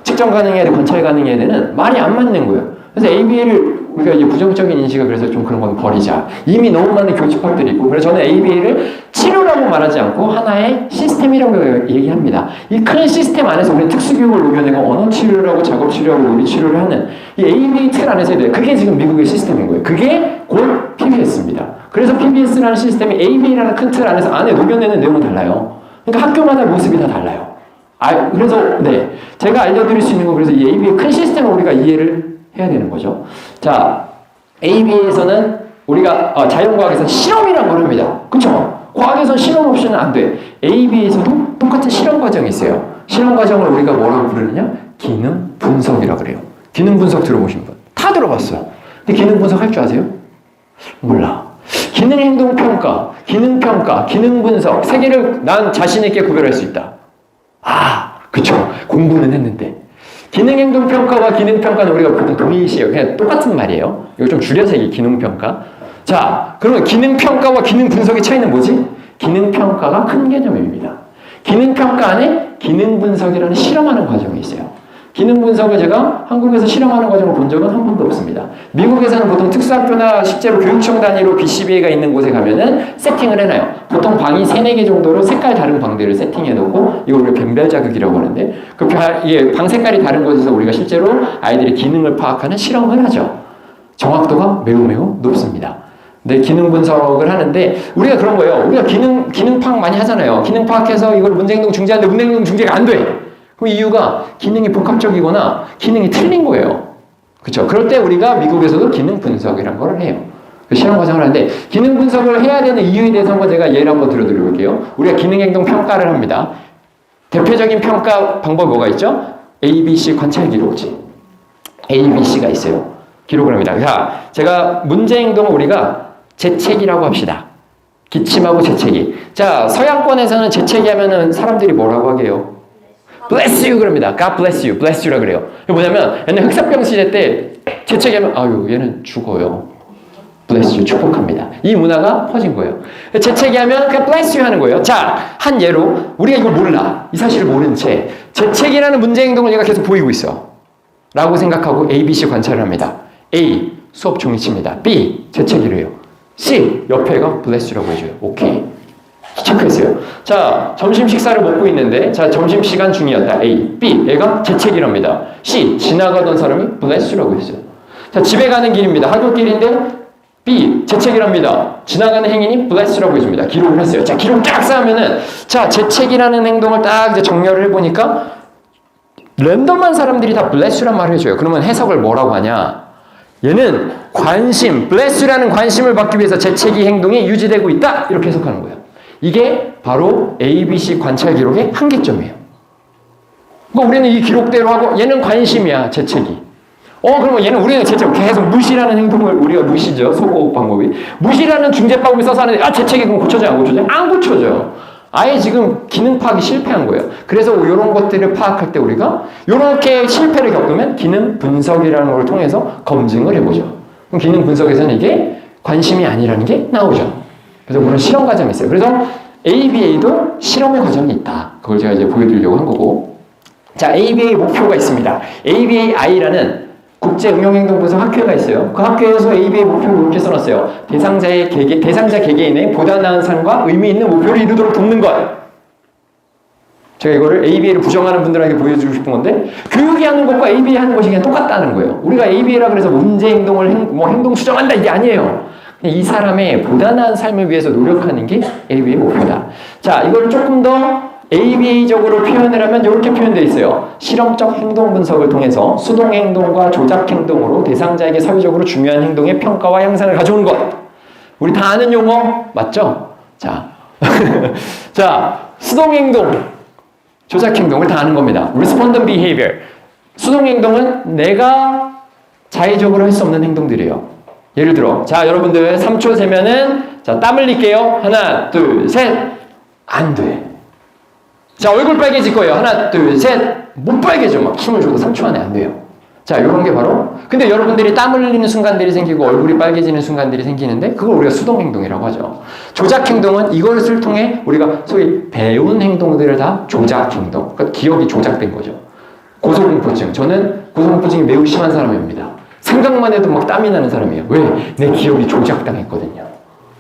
측정 가능해야 돼, 관찰 가능해야 되는 말이 안 맞는 거예요. 그래서 ABA를 우리가 이제 부정적인 인식을 그래서 좀 그런 건 버리자. 이미 너무 많은 교집합들이 있고, 그래서 저는 ABA를 치료라고 말하지 않고 하나의 시스템이라고 얘기합니다. 이 큰 시스템 안에서 우리는 특수교육을 녹여내고 언어 치료라고 작업 치료하고 놀이 치료를 하는 이 ABA 틀 안에서 해야 돼요. 그게 지금 미국의 시스템인 거예요. 그게 곧 PBS입니다. 그래서 PBS라는 시스템이 ABA라는 큰 틀 안에 녹여내는 내용은 달라요. 그러니까 학교마다 모습이 다 달라요. 그래서 제가 알려드릴 수 있는 건 그래서 이 ABA 큰 시스템을 우리가 이해를 해야 되는 거죠. 자, ABA에서는 우리가 자연과학에서 실험이라는 걸 합니다. 그렇죠? 과학에서 실험 없이는 안 돼. ABA에서도 똑같은 실험 과정이 있어요. 실험 과정을 우리가 뭐라고 부르느냐? 기능 분석이라고 그래요. 기능 분석 들어보신 분? 다 들어봤어요. 근데 기능 분석 할 줄 아세요? 몰라. 기능 행동 평가, 기능 평가, 기능 분석 세 개를 난 자신 있게 구별할 수 있다. 그쵸. 공부는 했는데. 기능행동평가와 기능평가는 우리가 보통 동일시해요. 그냥 똑같은 말이에요. 이거 좀 줄여서 얘기해, 기능평가. 자, 그러면 기능평가와 기능분석의 차이는 뭐지? 기능평가가 큰 개념입니다. 기능평가 안에 기능분석이라는 실험하는 과정이 있어요. 기능분석을 제가 한국에서 실험하는 과정을 본 적은 한 번도 없습니다. 미국에서는 보통 특수학교나 실제로 교육청 단위로 BCBA가 있는 곳에 가면은 세팅을 해놔요. 보통 방이 3, 4개 정도로 색깔 다른 방들을 세팅해놓고 이걸 우리가 변별 자극이라고 하는데 방 색깔이 다른 곳에서 우리가 실제로 아이들의 기능을 파악하는 실험을 하죠. 정확도가 매우 높습니다. 근데 기능 분석을 하는데 우리가 그런 거예요. 우리가 기능 파악 많이 하잖아요. 기능 파악해서 이걸 문제행동 중재하는데 문제행동 중재가 안 돼. 그 이유가 기능이 복합적이거나 기능이 틀린 거예요. 그렇죠? 그럴 때 우리가 미국에서도 기능 분석이라는 걸 해요. 실험 과정을 하는데 기능 분석을 해야 되는 이유에 대해서 한번 제가 예를 한번 들어드릴게요. 우리가 기능 행동 평가를 합니다. 대표적인 평가 방법이 뭐가 있죠? ABC 관찰 기록지. ABC가 있어요. 기록을 합니다. 자, 제가 문제 행동을 우리가 재채기라고 합시다. 기침하고 재채기. 자, 서양권에서는 재채기 하면은 사람들이 뭐라고 하게요? bless you 그럽니다. God bless you. bless you라 그래요. 이게 뭐냐면 옛날 흑사병 시대 때 재채기 하면 아유, 얘는 죽어요. bless you. 축복합니다. 이 문화가 퍼진 거예요. 재채기 하면 그냥 bless you 하는 거예요. 자, 한 예로 우리가 이걸 몰라. 이 사실을 모른 채 재채기라는 문제 행동을 얘가 계속 보이고 있어. 라고 생각하고 A, B, C 관찰을 합니다. A. 수업 종이칩니다. B. 재채기를 해요. C. 옆에가 bless you라고 해줘요. 오케이. 체크했어요. 자, 점심 식사를 먹고 있는데, 자, 점심시간 중이었다. A. B. 얘가 재채기를 합니다. C. 지나가던 사람이 bless you라고 했어요. 자, 집에 가는 길입니다. 학교길인데, B. 재채기를 합니다. 지나가는 행인이 bless you라고 해줍니다. 기록을 했어요. 자, 기록 쫙 쌓으면은, 자, 재채기라는 행동을 딱 이제 정렬을 해보니까, 랜덤한 사람들이 다 bless you란 말을 해줘요. 그러면 해석을 뭐라고 하냐? 얘는 관심, bless you라는 관심을 받기 위해서 재채기 행동이 유지되고 있다. 이렇게 해석하는 거예요. 이게 바로 ABC 관찰 기록의 한계점이에요. 그러니까 우리는 이 기록대로 하고 얘는 관심이야, 재채기. 그러면 얘는 우리는 재채기 계속 무시라는 행동을 우리가 무시죠. 소고 방법이. 무시라는 중재 방법을 써서 하는데 재채기 그럼 고쳐져 안 고쳐져? 안 고쳐져요. 아예 지금 기능 파악이 실패한 거예요. 그래서 이런 것들을 파악할 때 우리가 이렇게 실패를 겪으면 기능 분석이라는 걸 통해서 검증을 해보죠. 그럼 기능 분석에서는 이게 관심이 아니라는 게 나오죠. 그래서 물론 실험 과정이 있어요. 그래서 ABA도 실험의 과정이 있다. 그걸 제가 이제 보여드리려고 한 거고. 자, ABA 목표가 있습니다. ABAI라는 국제응용행동분석 학회가 있어요. 그 학회에서 ABA 목표를 이렇게 써놨어요. 대상자 개개인의 보다 나은 삶과 의미 있는 목표를 이루도록 돕는 것. 제가 이거를 ABA를 부정하는 분들에게 보여주고 싶은 건데, 교육이 하는 것과 ABA 하는 것이 그냥 똑같다는 거예요. 우리가 ABA라 그래서 문제 행동을 행동 수정한다 이게 아니에요. 이 사람의 보다 나은 삶을 위해서 노력하는 게 ABA 목표다. 자, 이걸 조금 더 ABA적으로 표현을 하면 이렇게 표현되어 있어요. 실험적 행동 분석을 통해서 수동 행동과 조작 행동으로 대상자에게 사회적으로 중요한 행동의 평가와 향상을 가져오는 것. 우리 다 아는 용어 맞죠? 자, 자, 수동 행동, 조작 행동을 다 아는 겁니다. Respondent behavior. 수동 행동은 내가 자의적으로 할 수 없는 행동들이에요. 예를 들어, 자, 여러분들 3초 세면은, 자, 땀 흘릴게요. 하나, 둘, 셋. 안 돼. 자, 얼굴 빨개질 거예요. 하나, 둘, 셋. 못 빨개져. 막 힘을 줘도 3초 안에 안 돼요. 자, 이런 게 바로. 근데 여러분들이 땀 흘리는 순간들이 생기고 얼굴이 빨개지는 순간들이 생기는데 그걸 우리가 수동행동이라고 하죠. 조작행동은 이것을 통해 우리가 소위 배운 행동들을 다 조작행동. 그러니까 기억이 조작된 거죠. 고소공포증. 저는 고소공포증이 매우 심한 사람입니다. 생각만 해도 막 땀이 나는 사람이에요. 왜? 내 기억이 조작당했거든요.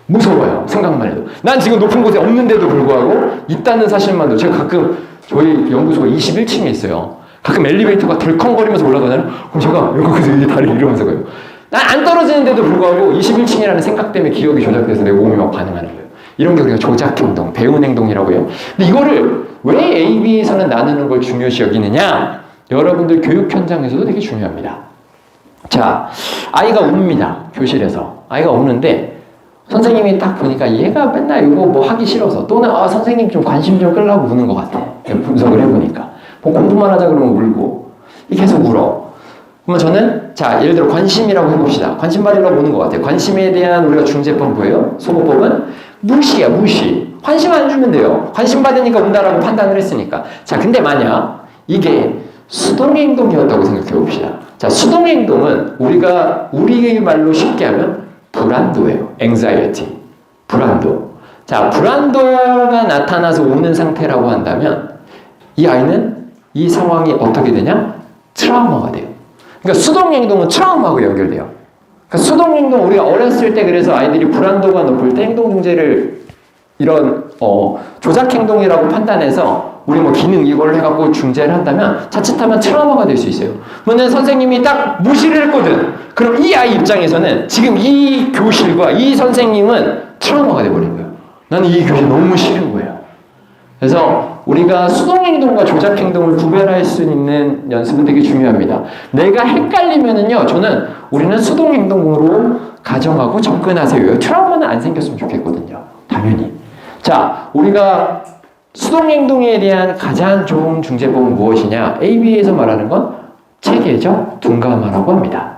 무서워요. 생각만 해도. 난 지금 높은 곳에 없는데도 불구하고 있다는 사실만도 제가 가끔 저희 연구소가 21층에 있어요. 가끔 엘리베이터가 덜컹거리면서 올라가잖아요. 그럼 제가 여기서 이제 다리를 이러면서 가요. 난 안 떨어지는데도 불구하고 21층이라는 생각 때문에 기억이 조작돼서 내 몸이 막 반응하는 거예요. 이런 게 우리가 조작행동, 배운 행동이라고 해요. 근데 이거를 왜 AB에서는 나누는 걸 중요시 여기느냐? 여러분들 교육 현장에서도 되게 중요합니다. 자, 아이가 웁니다. 교실에서. 아이가 우는데 선생님이 딱 보니까 얘가 맨날 이거 뭐 하기 싫어서 또는 선생님 좀 관심 좀 끌려고 우는 것 같아. 분석을 해보니까. 뭐 공부만 하자 그러면 울고 계속 울어. 그러면 저는 자, 예를 들어 관심이라고 해봅시다. 관심 받으려고 우는 것 같아요. 관심에 대한 우리가 중재법 뭐예요? 소거법은 무시야, 무시. 관심 안 주면 돼요. 관심 받으니까 운다라고 판단을 했으니까. 자, 근데 만약 이게 수동행동이었다고 생각해 봅시다. 자, 수동행동은 우리 말로 쉽게 하면 불안도예요. anxiety. 불안도. 자, 불안도가 나타나서 오는 상태라고 한다면 이 아이는 이 상황이 어떻게 되냐? 트라우마가 돼요. 그러니까 수동행동은 트라우마하고 연결돼요. 그러니까 수동행동 우리가 어렸을 때 그래서 아이들이 불안도가 높을 때 행동중재를 이런 조작행동이라고 판단해서 우리 뭐 기능 이걸 해갖고 중재를 한다면 자칫하면 트라우마가 될 수 있어요. 그러면 선생님이 딱 무시를 했거든. 그럼 이 아이 입장에서는 지금 이 교실과 이 선생님은 트라우마가 돼버린 거예요. 나는 이 교실 너무 싫은 거예요. 그래서 우리가 수동행동과 조작행동을 구별할 수 있는 연습은 되게 중요합니다. 내가 헷갈리면은요, 우리는 수동행동으로 가정하고 접근하세요. 트라우마는 안 생겼으면 좋겠거든요. 당연히. 자, 우리가 수동행동에 대한 가장 좋은 중재법은 무엇이냐? ABA에서 말하는 건 체계적 둔감화라고 합니다.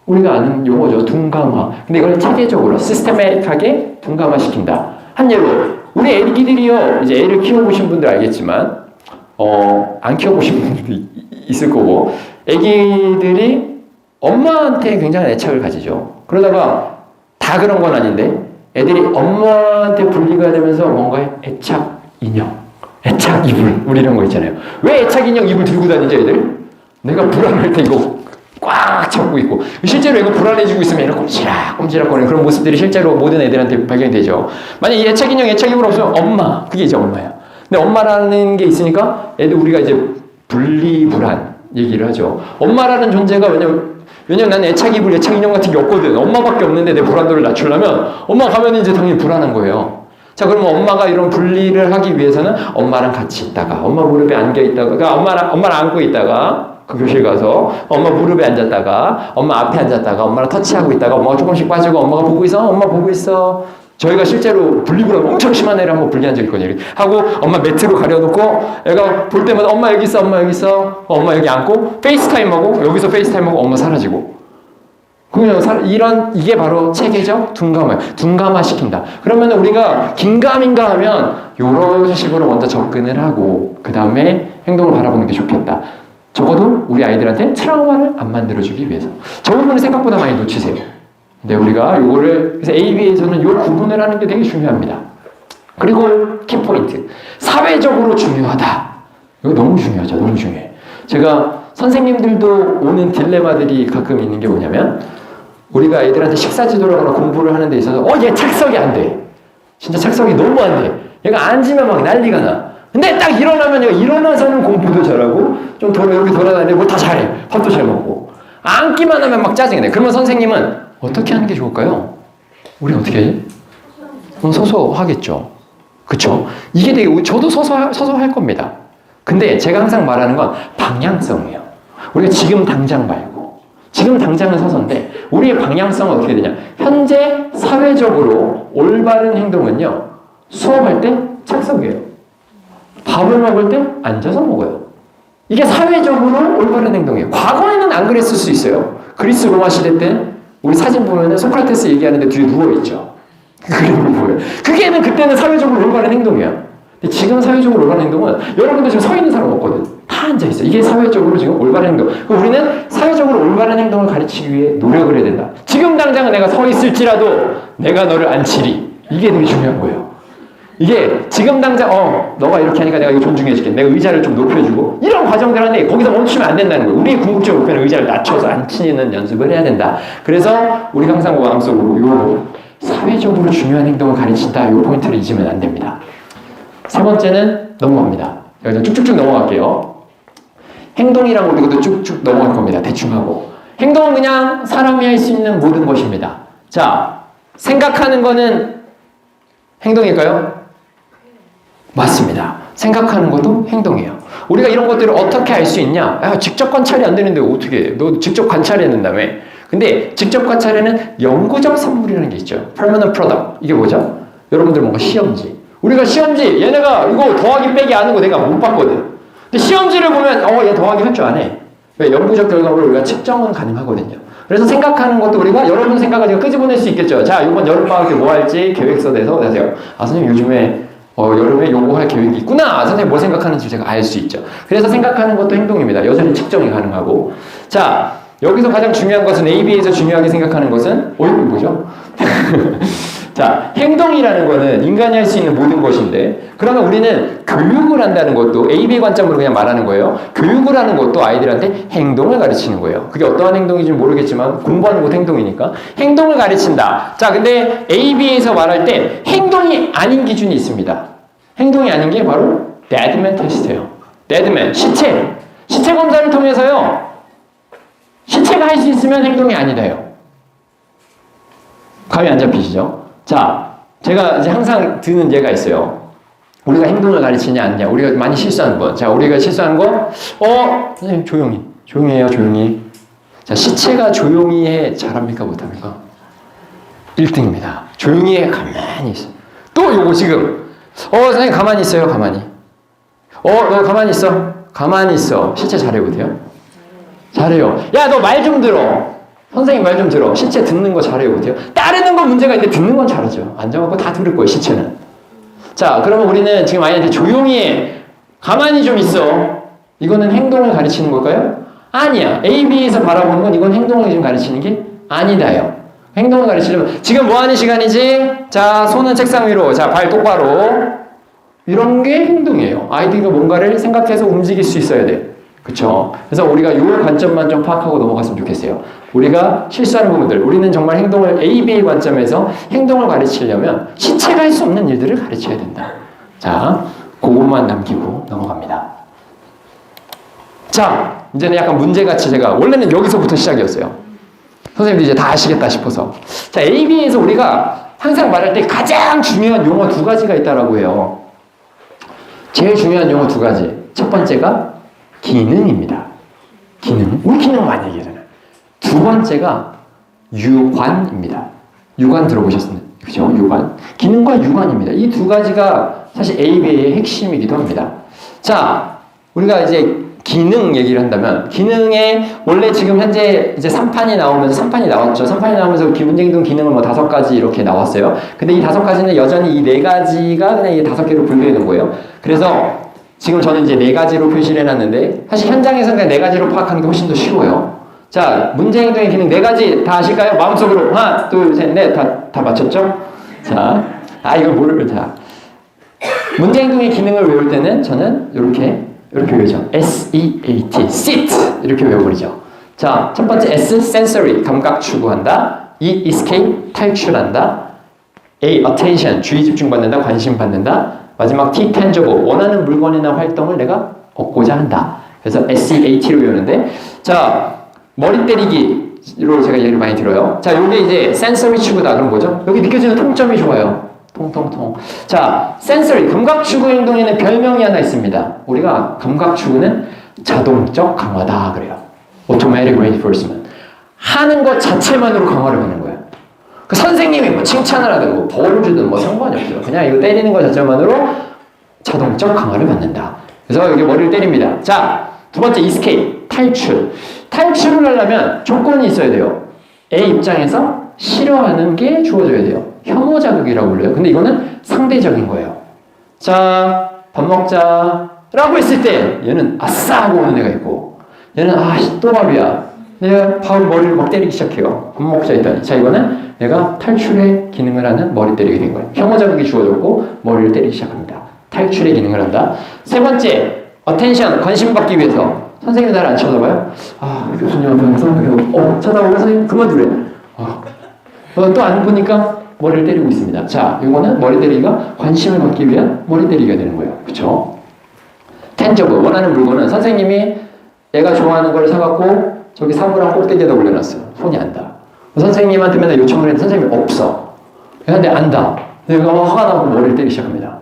우리가 아는 용어죠. 둔감화. 근데 이걸 체계적으로 시스테매틱하게 둔감화시킨다. 한 예로 우리 애기들이요. 이제 애를 키워보신 분들 알겠지만 안 키워보신 분들도 있을 거고 애기들이 엄마한테 굉장한 애착을 가지죠. 그러다가 다 그런 건 아닌데 애들이 엄마한테 분리가 되면서 뭔가 애착 인형, 애착 이불 우리 이런 거 있잖아요. 왜 애착 인형 이불 들고 다니죠 애들? 내가 불안할 때 이거 꽉 잡고 있고 실제로 이거 불안해지고 있으면 이렇게 꼼지락꼼지락거리는 그런 모습들이 실제로 모든 애들한테 발견이 되죠. 만약 이 애착 인형, 애착 이불 없으면 엄마, 그게 이제 엄마야. 근데 엄마라는 게 있으니까 애들 우리가 이제 분리불안 얘기를 하죠. 엄마라는 존재가 왜냐면 나는 애착 이불, 애착 인형 같은 게 없거든. 엄마밖에 없는데 내 불안도를 낮추려면 엄마 가면 이제 당연히 불안한 거예요. 자, 그러면 엄마가 이런 분리를 하기 위해서는 엄마랑 같이 있다가 엄마 무릎에 안겨 있다가 그러니까 엄마랑 안고 있다가 그 교실 가서 엄마 무릎에 앉았다가 엄마 앞에 앉았다가 엄마랑 터치하고 있다가 엄마가 조금씩 빠지고 엄마가 보고 있어 엄마 보고 있어. 저희가 실제로 분리불안 엄청 심한 애를 한번 분리한 적이 있거든요. 하고 엄마 매트로 가려놓고 애가 볼 때마다 엄마 여기 있어 엄마 여기 있어 엄마 여기 앉고 페이스타임하고 여기서 페이스타임하고 엄마 사라지고 그냥 이게 바로 체계적 둔감화시킨다. 그러면 우리가 긴가민가 하면 이런 식으로 먼저 접근을 하고 그 다음에 행동을 바라보는 게 좋겠다. 적어도 우리 아이들한테 트라우마를 안 만들어주기 위해서. 저 부분을 생각보다 많이 놓치세요. 근데 우리가 요거를 그래서 AB에서는 요 구분을 하는 게 되게 중요합니다. 그리고 키포인트. 사회적으로 중요하다. 이거 너무 중요하죠. 너무 중요해. 제가 선생님들도 오는 딜레마들이 가끔 있는 게 뭐냐면 우리가 애들한테 식사 지도를 하거나 공부를 하는 데 있어서 얘 착석이 안 돼. 진짜 착석이 너무 안 돼. 얘가 앉으면 막 난리가 나. 근데 딱 일어나면 얘가 일어나서는 공부도 잘하고 좀 이렇게 돌아다니고 뭐 다 잘해. 밥도 잘 먹고. 앉기만 하면 막 짜증이 나. 그러면 선생님은 어떻게 하는 게 좋을까요? 우리 어떻게 해? 서서 하겠죠. 그쵸? 이게 되게, 저도 서서 할 겁니다. 근데 제가 항상 말하는 건 방향성이에요. 우리가 지금 당장 말고, 지금 당장은 서서인데, 우리의 방향성은 어떻게 되냐? 현재 사회적으로 올바른 행동은요, 수업할 때 착석이에요. 밥을 먹을 때 앉아서 먹어요. 이게 사회적으로 올바른 행동이에요. 과거에는 안 그랬을 수 있어요. 그리스 로마 시대 때 우리 사진 보면은 소크라테스 얘기하는데 뒤에 누워있죠. 그 그림을 보여요. 그때는 사회적으로 올바른 행동이야. 근데 지금 사회적으로 올바른 행동은 여러분들 지금 서 있는 사람 없거든. 다 앉아있어. 이게 사회적으로 지금 올바른 행동. 우리는 사회적으로 올바른 행동을 가르치기 위해 노력을 해야 된다. 지금 당장은 내가 서 있을지라도 내가 너를 앉히리. 이게 되게 중요한 거예요. 이게 지금 당장 너가 이렇게 하니까 내가 이거 존중해줄게. 내가 의자를 좀 높여주고 이런 과정들 하는데 거기서 멈추면 안 된다는 거예요. 우리의 궁극적 목표는 의자를 낮춰서 앉히는 연습을 해야 된다. 그래서 우리가 항상 마음속으로 요 사회적으로 중요한 행동을 가르친다. 요 포인트를 잊으면 안 됩니다. 세 번째는 넘어갑니다. 여기서 쭉쭉쭉 넘어갈게요. 행동이랑 우리도 쭉쭉 넘어갈 겁니다. 대충 하고. 행동은 그냥 사람이 할 수 있는 모든 것입니다. 자, 생각하는 거는 행동일까요? 맞습니다. 생각하는 것도 행동이에요. 우리가 이런 것들을 어떻게 알 수 있냐? 직접 관찰이 안 되는데 어떻게 해? 너 직접 관찰해야 된다며. 근데 직접 관찰에는 영구적 산물이라는 게 있죠. permanent product. 이게 뭐죠? 여러분들 뭔가 시험지. 우리가 시험지, 얘네가 이거 더하기 빼기 아는 거 내가 못 봤거든. 근데 시험지를 보면 얘 더하기 할 줄 아네. 왜? 영구적 결과물을 우리가 측정은 가능하거든요. 그래서 생각하는 것도 우리가 여러분 생각을 제가 끄집어낼 수 있겠죠. 자, 이번 여름방학 때 뭐 할지 계획서 내서 내세요. 선생님 요즘에 여름에 요거 할 계획이 있구나. 선생님 뭐 생각하는지 제가 알 수 있죠. 그래서 생각하는 것도 행동입니다. 여전히 측정이 가능하고. 자, 여기서 가장 중요한 것은 AB에서 중요하게 생각하는 것은 이거 뭐죠? 자, 행동이라는 거는 인간이 할 수 있는 모든 것인데 그러면 우리는 교육을 한다는 것도 AB 관점으로 그냥 말하는 거예요. 교육을 하는 것도 아이들한테 행동을 가르치는 거예요. 그게 어떠한 행동인지 모르겠지만 공부하는 것도 행동이니까 행동을 가르친다. 자, 근데 AB에서 말할 때 행동이 아닌 기준이 있습니다. 행동이 아닌 게 바로 데드맨 테스트예요. 데드맨, 시체 검사를 통해서요. 시체가 할 수 있으면 행동이 아니다요. 감이 안 잡히시죠? 자, 제가 이제 항상 드는 예가 있어요. 우리가 행동을 가르치냐 아니냐. 우리가 많이 실수하는 거. 자, 우리가 실수하는 거. 선생님 조용히 해요. 조용히. 자, 시체가 조용히 해 잘합니까 못합니까? 1등입니다. 조용히 해 가만히 있어. 또 요거 지금. 선생님 가만히 있어요. 가만히. 너 가만히 있어. 가만히 있어. 시체 잘해 보세요. 잘해요. 야, 너 말 좀 들어. 선생님 말 좀 들어. 시체 듣는 거 잘해요, 못해요? 따르는 건 문제가 있는데 듣는 건 잘하죠. 앉아갖고 다 들을 거예요, 시체는. 자, 그러면 우리는 지금 아이한테 조용히 해. 가만히 좀 있어. 이거는 행동을 가르치는 걸까요? 아니야. A, B에서 바라보는 건 이건 행동을 지금 가르치는 게 아니다요. 행동을 가르치려면 지금 뭐 하는 시간이지? 자, 손은 책상 위로. 자, 발 똑바로. 이런 게 행동이에요. 아이들이 뭔가를 생각해서 움직일 수 있어야 돼. 그쵸? 그래서 우리가 이 관점만 좀 파악하고 넘어갔으면 좋겠어요. 우리가 실수하는 부분들, 우리는 정말 행동을 A, B의 관점에서 행동을 가르치려면 시체가 할 수 없는 일들을 가르쳐야 된다. 자, 그것만 남기고 넘어갑니다. 자, 이제는 약간 문제같이 제가 원래는 여기서부터 시작이었어요. 선생님도 이제 다 아시겠다 싶어서. 자, A, B에서 우리가 항상 말할 때 가장 중요한 용어 두 가지가 있다라고 해요. 제일 중요한 용어 두 가지. 첫 번째가 기능입니다. 기능. 우리 기능 많이 얘기하잖아요. 두 번째가 유관입니다. 유관 들어보셨습니까? 그죠? 유관. 기능과 유관입니다. 이 두 가지가 사실 ABA의 핵심이기도 합니다. 자, 우리가 이제 기능 얘기를 한다면, 기능에 원래 지금 현재 이제 3판이 나오면서 3판이 나왔죠. 3판이 나오면서 문제행동 기능은 뭐 5가지 이렇게 나왔어요. 근데 이 5가지는 여전히 이 4가지가 그냥 이 5개로 분류되는 거예요. 그래서 지금 저는 이제 4가지로 표시를 해놨는데, 사실 현장에서는 그냥 4가지로 파악하는 게 훨씬 더 쉬워요. 자, 문제행동의 기능 4가지 다 아실까요? 마음속으로 하나, 둘, 셋, 넷 다 맞췄죠? 자, 이걸 모르면 자. 문제행동의 기능을 외울 때는 저는 이렇게 외우죠. S-E-A-T, sit 이렇게 외워버리죠. 자, 첫 번째 S, sensory, 감각 추구한다. E, escape, 탈출한다. A, attention, 주의 집중받는다, 관심 받는다. 마지막 T, tangible, 원하는 물건이나 활동을 내가 얻고자 한다. 그래서 S-E-A-T로 외우는데, 자, 머리 때리기로 제가 예를 많이 들어요. 자, 요게 이제 sensory 추구다. 그럼 뭐죠? 여기 느껴지는 통점이 좋아요. 통통통. 자, 센서리, 감각 추구 행동에는 별명이 하나 있습니다. 우리가 감각 추구는 자동적 강화다 그래요. Automatic reinforcement. 하는 것 자체만으로 강화를 하는 거예요. 그 선생님이 뭐 칭찬을 하든 뭐 벌을 주든 뭐 상관이 없어요. 그냥 이거 때리는 것 자체만으로 자동적 강화를 받는다. 그래서 여기 머리를 때립니다. 자, 두 번째 escape, 탈출. 탈출을 하려면 조건이 있어야 돼요. A 입장에서 싫어하는 게 주어져야 돼요. 혐오 자극이라고 불러요. 근데 이거는 상대적인 거예요. 자, 밥 먹자 라고 했을 때 얘는 아싸 하고 오는 애가 있고, 얘는 또 밥이야. 내가 머리를 막 때리기 시작해요. 밥 먹자 했더니. 자, 이거는 내가 탈출의 기능을 하는 머리 때리게 된 거예요. 혐오 자극이 주어졌고 머리를 때리기 시작합니다. 탈출의 기능을 한다. 세 번째, attention, 관심 받기 위해서. 선생님이 나를 안 쳐다봐요? 교수님 앞에서 쳐다보고 선생님 그만두래. 또 안 보니까 머리를 때리고 있습니다. 자, 이거는 머리 때리기가 관심을 받기 위한 머리 때리기가 되는 거예요. 그쵸? tangible, 원하는 물건은 선생님이 애가 좋아하는 걸 사갖고 저기 사물함 꼭대기에다 올려놨어요. 손이 안 닿아. 선생님한테 맨날 요청을 했는데 선생님이 없어. 근데 안다. 내가 화가 나고 머리를 때리기 시작합니다.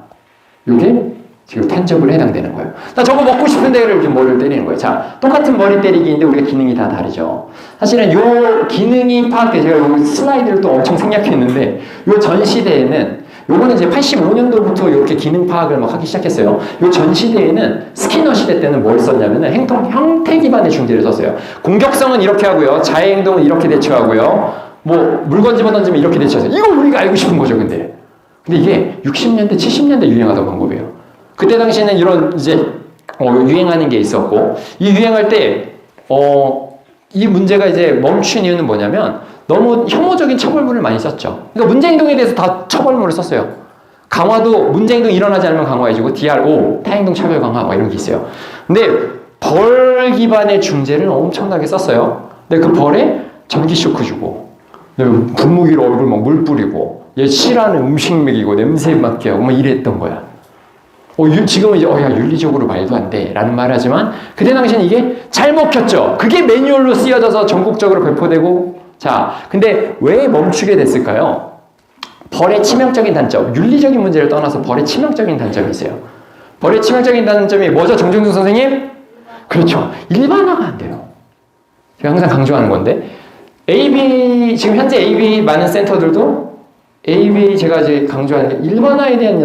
이게 지금 tangible 해당되는 거예요. 나 저거 먹고 싶은데를 지금 머리를 때리는 거예요. 자, 똑같은 머리 때리기인데 우리가 기능이 다 다르죠. 사실은 요 기능이 파악돼. 제가 요 슬라이드를 또 엄청 생략했는데, 요 전 시대에는, 요거는 이제 85년도부터 이렇게 기능 파악을 막 하기 시작했어요. 요 전 시대에는 스키너 시대 때는 뭘 썼냐면은 형태 기반의 중재를 썼어요. 공격성은 이렇게 하고요. 자해 행동은 이렇게 대처하고요. 뭐 물건 집어던지면 이렇게 대처하세요. 이거 우리가 알고 싶은 거죠, 근데 이게 60년대, 70년대 유행하던 방법이에요. 그때 당시에는 이런 이제 유행하는 게 있었고, 이 유행할 때 이 문제가 이제 멈춘 이유는 뭐냐면 너무 혐오적인 처벌물을 많이 썼죠. 그러니까 문제행동에 대해서 다 처벌물을 썼어요. 강화도 문제행동이 일어나지 않으면 강화해주고, DRO, 타행동 차별 강화 막 이런 게 있어요. 근데 벌 기반의 중재를 엄청나게 썼어요. 근데 그 벌에 전기 쇼크 주고, 분무기로 얼굴 막 물 뿌리고, 얘 싫어하는 음식 먹이고 냄새 맡게 하고 막 이랬던 거야. 지금은 이제 야, 윤리적으로 말도 안 돼 라는 말 하지만 그때 당시에는 이게 잘 먹혔죠. 그게 매뉴얼로 쓰여져서 전국적으로 배포되고. 자, 근데 왜 멈추게 됐을까요? 벌의 치명적인 단점, 윤리적인 문제를 떠나서 벌의 치명적인 단점이 있어요. 벌의 치명적인 단점이 뭐죠, 정정준 선생님? 그렇죠. 일반화가 안 돼요. 제가 항상 강조하는 건데, 지금 현재 AB 많은 센터들도 ABA 제가 이제 강조하는 게 일반화에 대한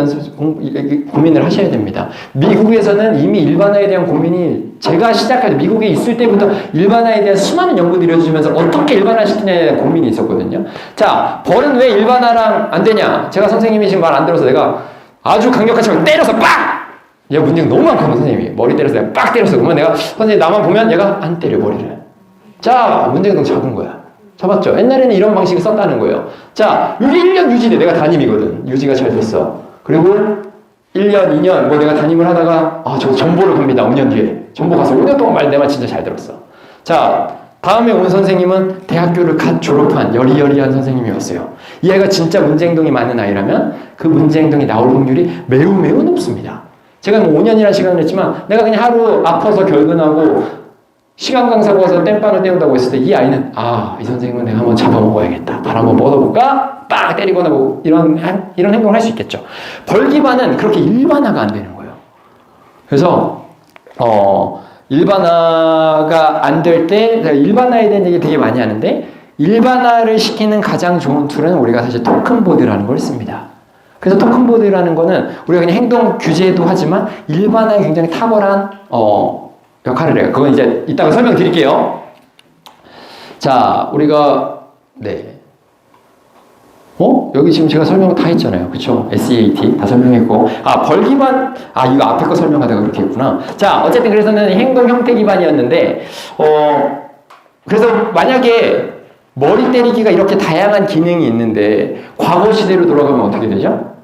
고민을 하셔야 됩니다. 미국에서는 이미 일반화에 대한 고민이 제가 시작할 때 미국에 있을 때부터 일반화에 대한 수많은 연구들이 이루어지면서 어떻게 일반화시키냐에 대한 고민이 있었거든요. 자, 벌은 왜 일반화랑 안 되냐? 제가 선생님이 지금 말 안 들어서 내가 아주 강력하지만 때려서 빡! 얘 문제가 너무 많거든, 선생님이. 머리 때려서 내가 빡 때렸어. 그러면 내가 선생님 나만 보면 얘가 안 때려, 머리를. 자, 문제가 너무 작은 거야. 잡았죠? 옛날에는 이런 방식을 썼다는 거예요. 자, 여기 1년 유지돼. 내가 담임이거든. 유지가 잘 됐어. 그리고 1년, 2년, 뭐 내가 담임을 하다가, 저 전보를 갑니다. 5년 뒤에. 전보 가서 5년 동안 말 내 말 진짜 잘 들었어. 자, 다음에 온 선생님은 대학교를 갓 졸업한 여리여리한 선생님이었어요. 이 아이가 진짜 문제행동이 많은 아이라면 그 문제행동이 나올 확률이 매우 매우 높습니다. 제가 뭐 5년이라는 시간을 했지만 내가 그냥 하루 아파서 결근하고 시간 강사고 와서 땜빵을 때운다고 했을 때 이 아이는 이 선생님은 내가 한번 잡아먹어야겠다. 발 한번 뻗어볼까? 빡 때리거나 뭐 이런 행동을 할 수 있겠죠. 벌기반은 그렇게 일반화가 안 되는 거예요. 그래서 일반화가 안 될 때 일반화에 대한 얘기 되게 많이 하는데 일반화를 시키는 가장 좋은 툴은 우리가 사실 토큰보드라는 걸 씁니다. 그래서 토큰보드라는 거는 우리가 그냥 행동 규제도 하지만 일반화에 굉장히 탁월한 역할을 해요. 그건 이제 이따가 설명드릴게요. 자, 우리가 여기 지금 제가 설명 다 했잖아요. 그쵸? SEAT 다 설명했고 벌기반 이거 앞에 거 설명하다가 그렇게 했구나. 자, 어쨌든 그래서는 행동 형태 기반이었는데 그래서 만약에 머리 때리기가 이렇게 다양한 기능이 있는데 과거 시대로 돌아가면 어떻게 되죠?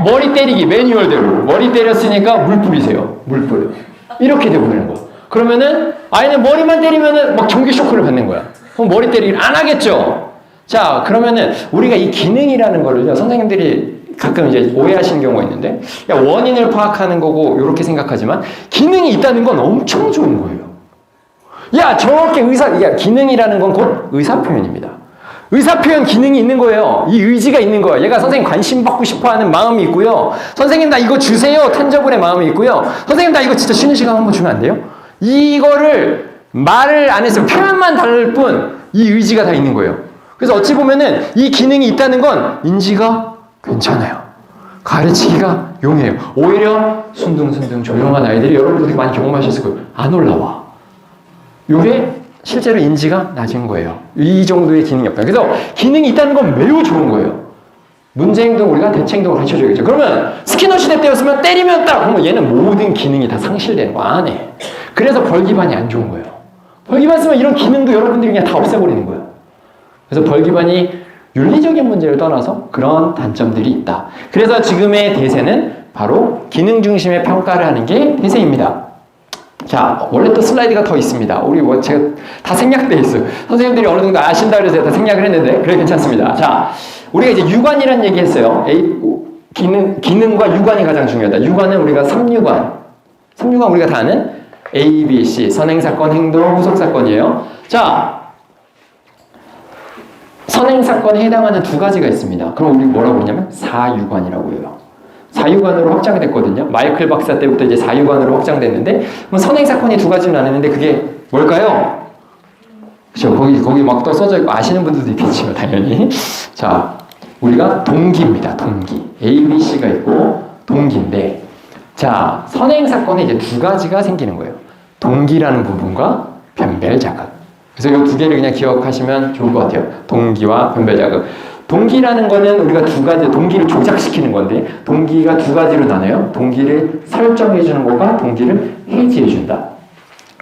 머리 때리기 매뉴얼대로 머리 때렸으니까 물 뿌리세요. 물 뿌려. 이렇게 되버리는 거야. 그러면은 아이는 머리만 때리면은 막 전기 쇼크를 받는 거야. 그럼 머리 때리기를 안 하겠죠. 자, 그러면은 우리가 이 기능이라는 거를요, 선생님들이 가끔 이제 오해하시는 경우가 있는데, 원인을 파악하는 거고 이렇게 생각하지만 기능이 있다는 건 엄청 좋은 거예요. 저렇게 기능이라는 건 곧 의사 표현입니다. 의사 표현 기능이 있는 거예요. 이 의지가 있는 거예요. 얘가 선생님 관심 받고 싶어 하는 마음이 있고요. 선생님 나 이거 주세요. 텐저블의 마음이 있고요. 선생님 나 이거 진짜 쉬는 시간 한번 주면 안 돼요? 이거를 말을 안 해서 표현만 다를 뿐 이 의지가 다 있는 거예요. 그래서 어찌 보면은 이 기능이 있다는 건 인지가 괜찮아요. 가르치기가 용이해요. 오히려 순둥순둥 조용한 아이들이 여러분들이 많이 경험하셨을 거예요. 안 올라와. 이게 실제로 인지가 낮은 거예요. 이 정도의 기능이 없다. 그래서 기능이 있다는 건 매우 좋은 거예요. 문제행동 우리가 대체행동을 가르쳐줘야겠죠. 그러면 스키너 시대 때였으면 때리면 딱 그러면 얘는 모든 기능이 다 상실되는 거 안 해. 그래서 벌기반이 안 좋은 거예요. 벌기반 쓰면 이런 기능도 여러분들이 그냥 다 없애버리는 거예요. 그래서 벌기반이 윤리적인 문제를 떠나서 그런 단점들이 있다. 그래서 지금의 대세는 바로 기능 중심의 평가를 하는 게 대세입니다. 자, 원래 또 슬라이드가 더 있습니다. 우리 제가 다 생략돼 있어요. 선생님들이 어느 정도 아신다 그래서 제가 다 생략을 했는데 그래 괜찮습니다. 자, 우리가 이제 유관이라는 얘기 했어요. 기능과 유관이 가장 중요하다. 유관은 우리가 3유관. 3유관 우리가 다 아는 A, B, C. 선행사건, 행동, 후속사건이에요. 자, 선행사건에 해당하는 두 가지가 있습니다. 그럼 우리 뭐라고 그러냐면 4유관이라고 해요. 4유관으로 확장됐거든요. 마이클 박사 때부터 이제 4유관으로 확장됐는데, 그럼 선행사건이 두 가지로 나뉘는데 그게 뭘까요? 그렇죠. 거기 막 또 써져 있고 아시는 분들도 있겠지만 당연히. 자, 우리가 동기입니다. 동기. A, B, C가 있고 동기인데, 자, 선행사건에 이제 두 가지가 생기는 거예요. 동기라는 부분과 변별자극. 그래서 이 두 개를 그냥 기억하시면 좋을 것 같아요. 동기와 변별자극. 동기라는 거는 우리가 두 가지, 동기를 조작시키는 건데, 동기가 두 가지로 나눠요. 동기를 설정해 주는 것과 동기를 해지해 준다.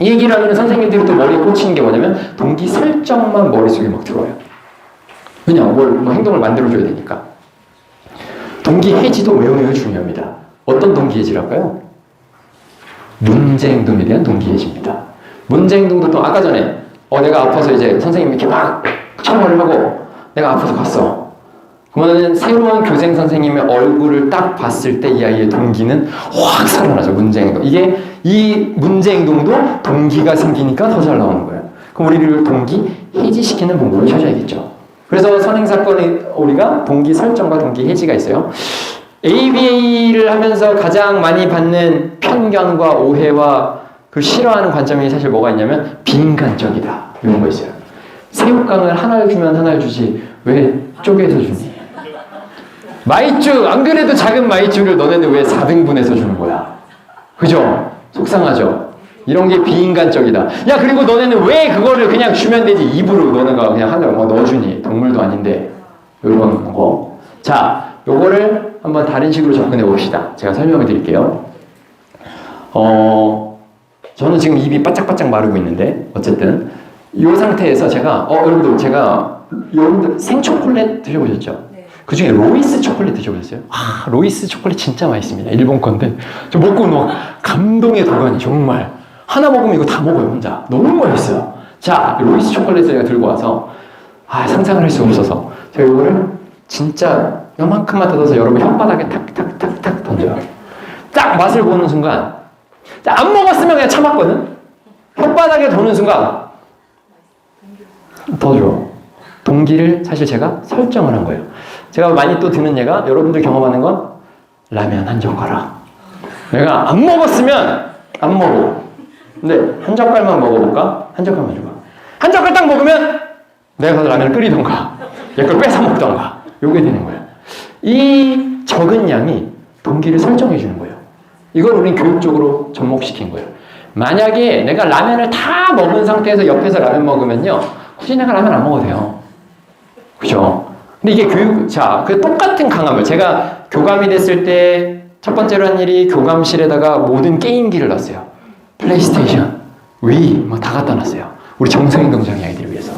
이 얘기를 하면 선생님들이 또 머리에 꽂히는 게 뭐냐면, 동기 설정만 머릿속에 막 들어와요. 그냥 뭐 행동을 만들어줘야 되니까. 동기 해지도 매우 매우 중요합니다. 어떤 동기 해지랄까요? 문제 행동에 대한 동기 해지입니다. 문제 행동도 또 아까 전에 내가 아파서 이제 선생님이 이렇게 막 처벌을 하고 내가 아파서 갔어. 그러면 새로운 교생 선생님의 얼굴을 딱 봤을 때 이 아이의 동기는 확 살아나죠. 문제 행동. 이게 이 문제 행동도 동기가 생기니까 더 잘 나오는 거예요. 그럼 우리를 동기 해지시키는 방법을 찾아야겠죠. 그래서 선행사건에 우리가 동기 설정과 동기 해지가 있어요. ABA를 하면서 가장 많이 받는 편견과 오해와 그 싫어하는 관점이 사실 뭐가 있냐면 빈간적이다. 이런 거 있어요. 새우깡을 하나를 주면 하나를 주지 왜 쪼개서 주니? 마이쮸, 안 그래도 작은 마이쮸를 너네는 왜 4등분해서 주는 거야? 그죠? 속상하죠? 이런 게 비인간적이다. 야, 그리고 너네는 왜 그거를 그냥 주면 되지? 입으로 너네가 그냥 하늘 뭐 넣어주니? 동물도 아닌데. 이런 거. 자, 요거를 한번 다른 식으로 접근해 봅시다. 제가 설명을 드릴게요. 저는 지금 입이 바짝바짝 마르고 있는데, 어쨌든, 이 상태에서 제가, 여러분들 생초콜릿 드셔보셨죠? 네. 그 중에 로이스 초콜릿 드셔보셨어요? 아, 로이스 초콜릿 진짜 맛있습니다. 일본 건데. 저 먹고 막 감동의 도가니, 정말. 하나 먹으면 이거 다 먹어요, 혼자. 너무 맛있어요. 자, 로이스 초콜릿을 제가 들고 와서, 상상을 할 수가 없어서, 제가 이거를 진짜 요만큼만 뜯어서 여러분 혓바닥에 탁탁탁탁 던져요. 딱 맛을 보는 순간, 안 먹었으면 그냥 참았거든? 혓바닥에 도는 순간, 더 줘. 동기를 사실 제가 설정을 한 거예요. 제가 많이 또 드는 예가 여러분들 경험하는 건 라면 한 젓가락. 내가 안 먹었으면 안 먹어. 근데 한 젓갈만 먹어볼까? 한 젓갈만 줘봐. 한 젓갈 딱 먹으면 내가 가서 라면을 끓이던가 얘 걸 뺏어 먹던가 요게 되는 거야. 이 적은 양이 동기를 설정해 주는 거예요. 이걸 우린 교육적으로 접목시킨 거예요. 만약에 내가 라면을 다 먹은 상태에서 옆에서 라면 먹으면요, 굳이 내가 라면 안 먹어도 돼요. 그죠? 근데 이게 그 똑같은 강압을, 제가 교감이 됐을 때 첫 번째로 한 일이 교감실에다가 모든 게임기를 놨어요. 플레이스테이션, 위, 막 다 갖다 놨어요. 우리 정서행동장애 아이들을 위해서.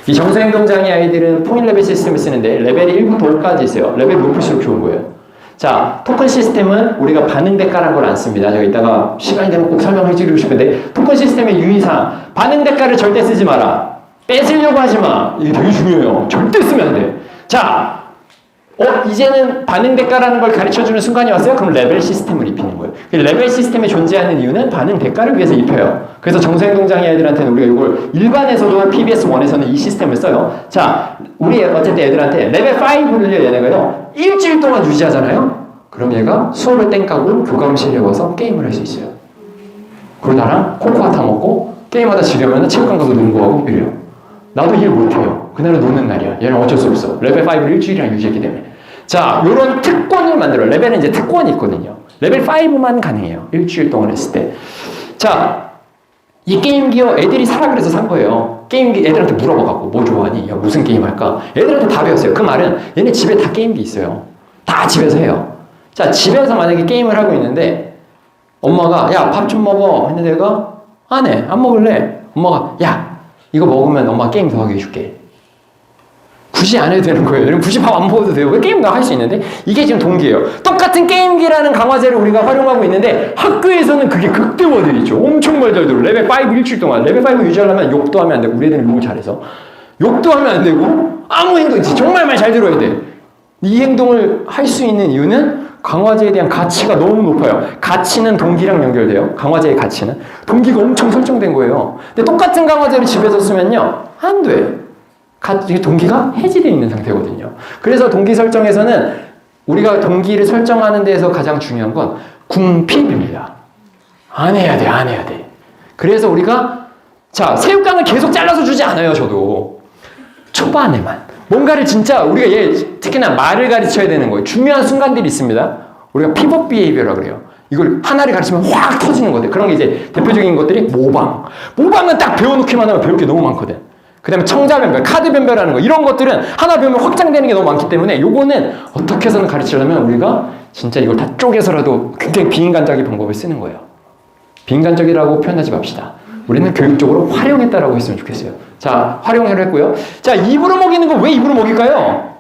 이 정서행동장애 아이들은 포인트 레벨 시스템을 쓰는데 레벨이 1부터 5까지 있어요. 레벨이 높을수록 좋은 거예요. 자, 토큰 시스템은 우리가 반응 대가라는 걸 안 씁니다. 제가 이따가 시간이 되면 꼭 설명해 드리고 싶은데, 토큰 시스템의 유의사항, 반응 대가를 절대 쓰지 마라. 뺏으려고 하지 마. 이게 되게 중요해요. 절대 쓰면 안 돼. 자, 이제는 반응 대가라는 걸 가르쳐주는 순간이 왔어요? 그럼 레벨 시스템을 입히는 거예요. 레벨 시스템이 존재하는 이유는 반응 대가를 위해서 입혀요. 그래서 정서행동장애 아이들한테는 우리가 이걸 일반에서도 PBS1에서는 이 시스템을 써요. 자, 우리 어쨌든 애들한테 레벨 5를 얘네가요, 일주일 동안 유지하잖아요? 그럼 얘가 수업을 땡까고 교감실에 와서 게임을 할 수 있어요. 그리고 나랑 코코아 타 먹고 게임하다 지려면 체육관 가서 농구하고 이래요. 나도 일 못해요. 그날은 노는 날이야. 얘는 어쩔 수 없어. 레벨 5를 일주일이나 유지했기 때문에. 자, 요런 특권을 만들어요. 레벨은 이제 특권이 있거든요. 레벨 5만 가능해요. 일주일 동안 했을 때. 자, 이 게임기요, 애들이 사라 그래서 산 거예요. 게임기 애들한테 물어봐갖고 뭐 좋아하니? 야, 무슨 게임 할까? 애들한테 다 배웠어요. 그 말은 얘네 집에 다 게임기 있어요. 다 집에서 해요. 자, 집에서 만약에 게임을 하고 있는데 엄마가 야, 밥 좀 먹어 했는데 얘가 안 해. 안 먹을래. 엄마가 야, 이거 먹으면 엄마 게임 더 하게 해줄게. 굳이 안 해도 되는 거예요. 여러분, 굳이 밥 안 먹어도 돼요. 왜 게임 다 할 수 있는데? 이게 지금 동기예요. 똑같은 게임기라는 강화제를 우리가 활용하고 있는데 학교에서는 그게 극대화되어 있죠. 엄청 말 잘 들어. 레벨 5 일주일 동안. 레벨 5 유지하려면 욕도 하면 안 되고, 우리 애들은 욕을 잘해서 욕도 하면 안 되고 아무 행동, 정말 말 잘 들어야 돼. 이 행동을 할 수 있는 이유는 강화제에 대한 가치가 너무 높아요. 가치는 동기랑 연결돼요. 강화제의 가치는. 동기가 엄청 설정된 거예요. 근데 똑같은 강화제를 집에서 쓰면요, 안 돼. 동기가 해지되어 있는 상태거든요. 그래서 동기 설정에서는 우리가 동기를 설정하는 데에서 가장 중요한 건 궁핍입니다. 안 해야 돼, 안 해야 돼. 그래서 우리가, 자, 새우깡을 계속 잘라서 주지 않아요, 저도. 초반에만. 뭔가를 진짜 우리가 특히나 말을 가르쳐야 되는 거예요. 중요한 순간들이 있습니다. 우리가 피벗 비헤이비어라고 그래요. 이걸 하나를 가르치면 확 터지는 것들. 그런 게 이제 대표적인 것들이 모방. 모방은 딱 배워놓기만 하면 배울 게 너무 많거든. 그 다음에 청자변별, 카드 변별하는 거, 이런 것들은 하나 배우면 확장되는 게 너무 많기 때문에 요거는 어떻게 해서는 가르치려면 우리가 진짜 이걸 다 쪼개서라도 굉장히 비인간적인 방법을 쓰는 거예요. 비인간적이라고 표현하지 맙시다. 우리는 교육적으로 활용했다라고 했으면 좋겠어요. 자, 활용을 했고요. 자, 입으로 먹이는 거 왜 입으로 먹일까요?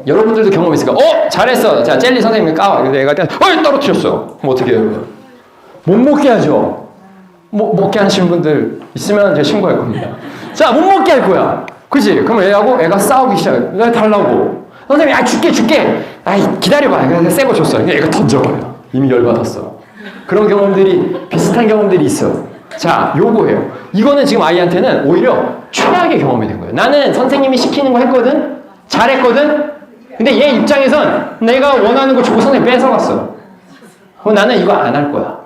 여러분들도 경험 있으니까, 잘했어. 자, 젤리 선생님이 까와. 근데 얘가 떨어뜨렸어. 그럼 어떻게 해요? 못 먹게 하죠. 먹게 하시는 분들 있으면 제가 신고할 겁니다. 자, 못 먹게 할 거야. 그치? 그럼 애가 싸우기 시작해. 나 달라고. 선생님, 줄게. 기다려봐. 그래서 새 거 줬어. 애가 던져버려. 이미 열받았어. 그런 경험들이, 비슷한 경험들이 있어. 자, 요거예요. 이거는 지금 아이한테는 오히려 최악의 경험이 된 거예요. 나는 선생님이 시키는 거 했거든? 잘했거든? 근데 얘 입장에선 내가 원하는 거 주고 선생님 뺏어갔어. 그럼 나는 이거 안 할 거야.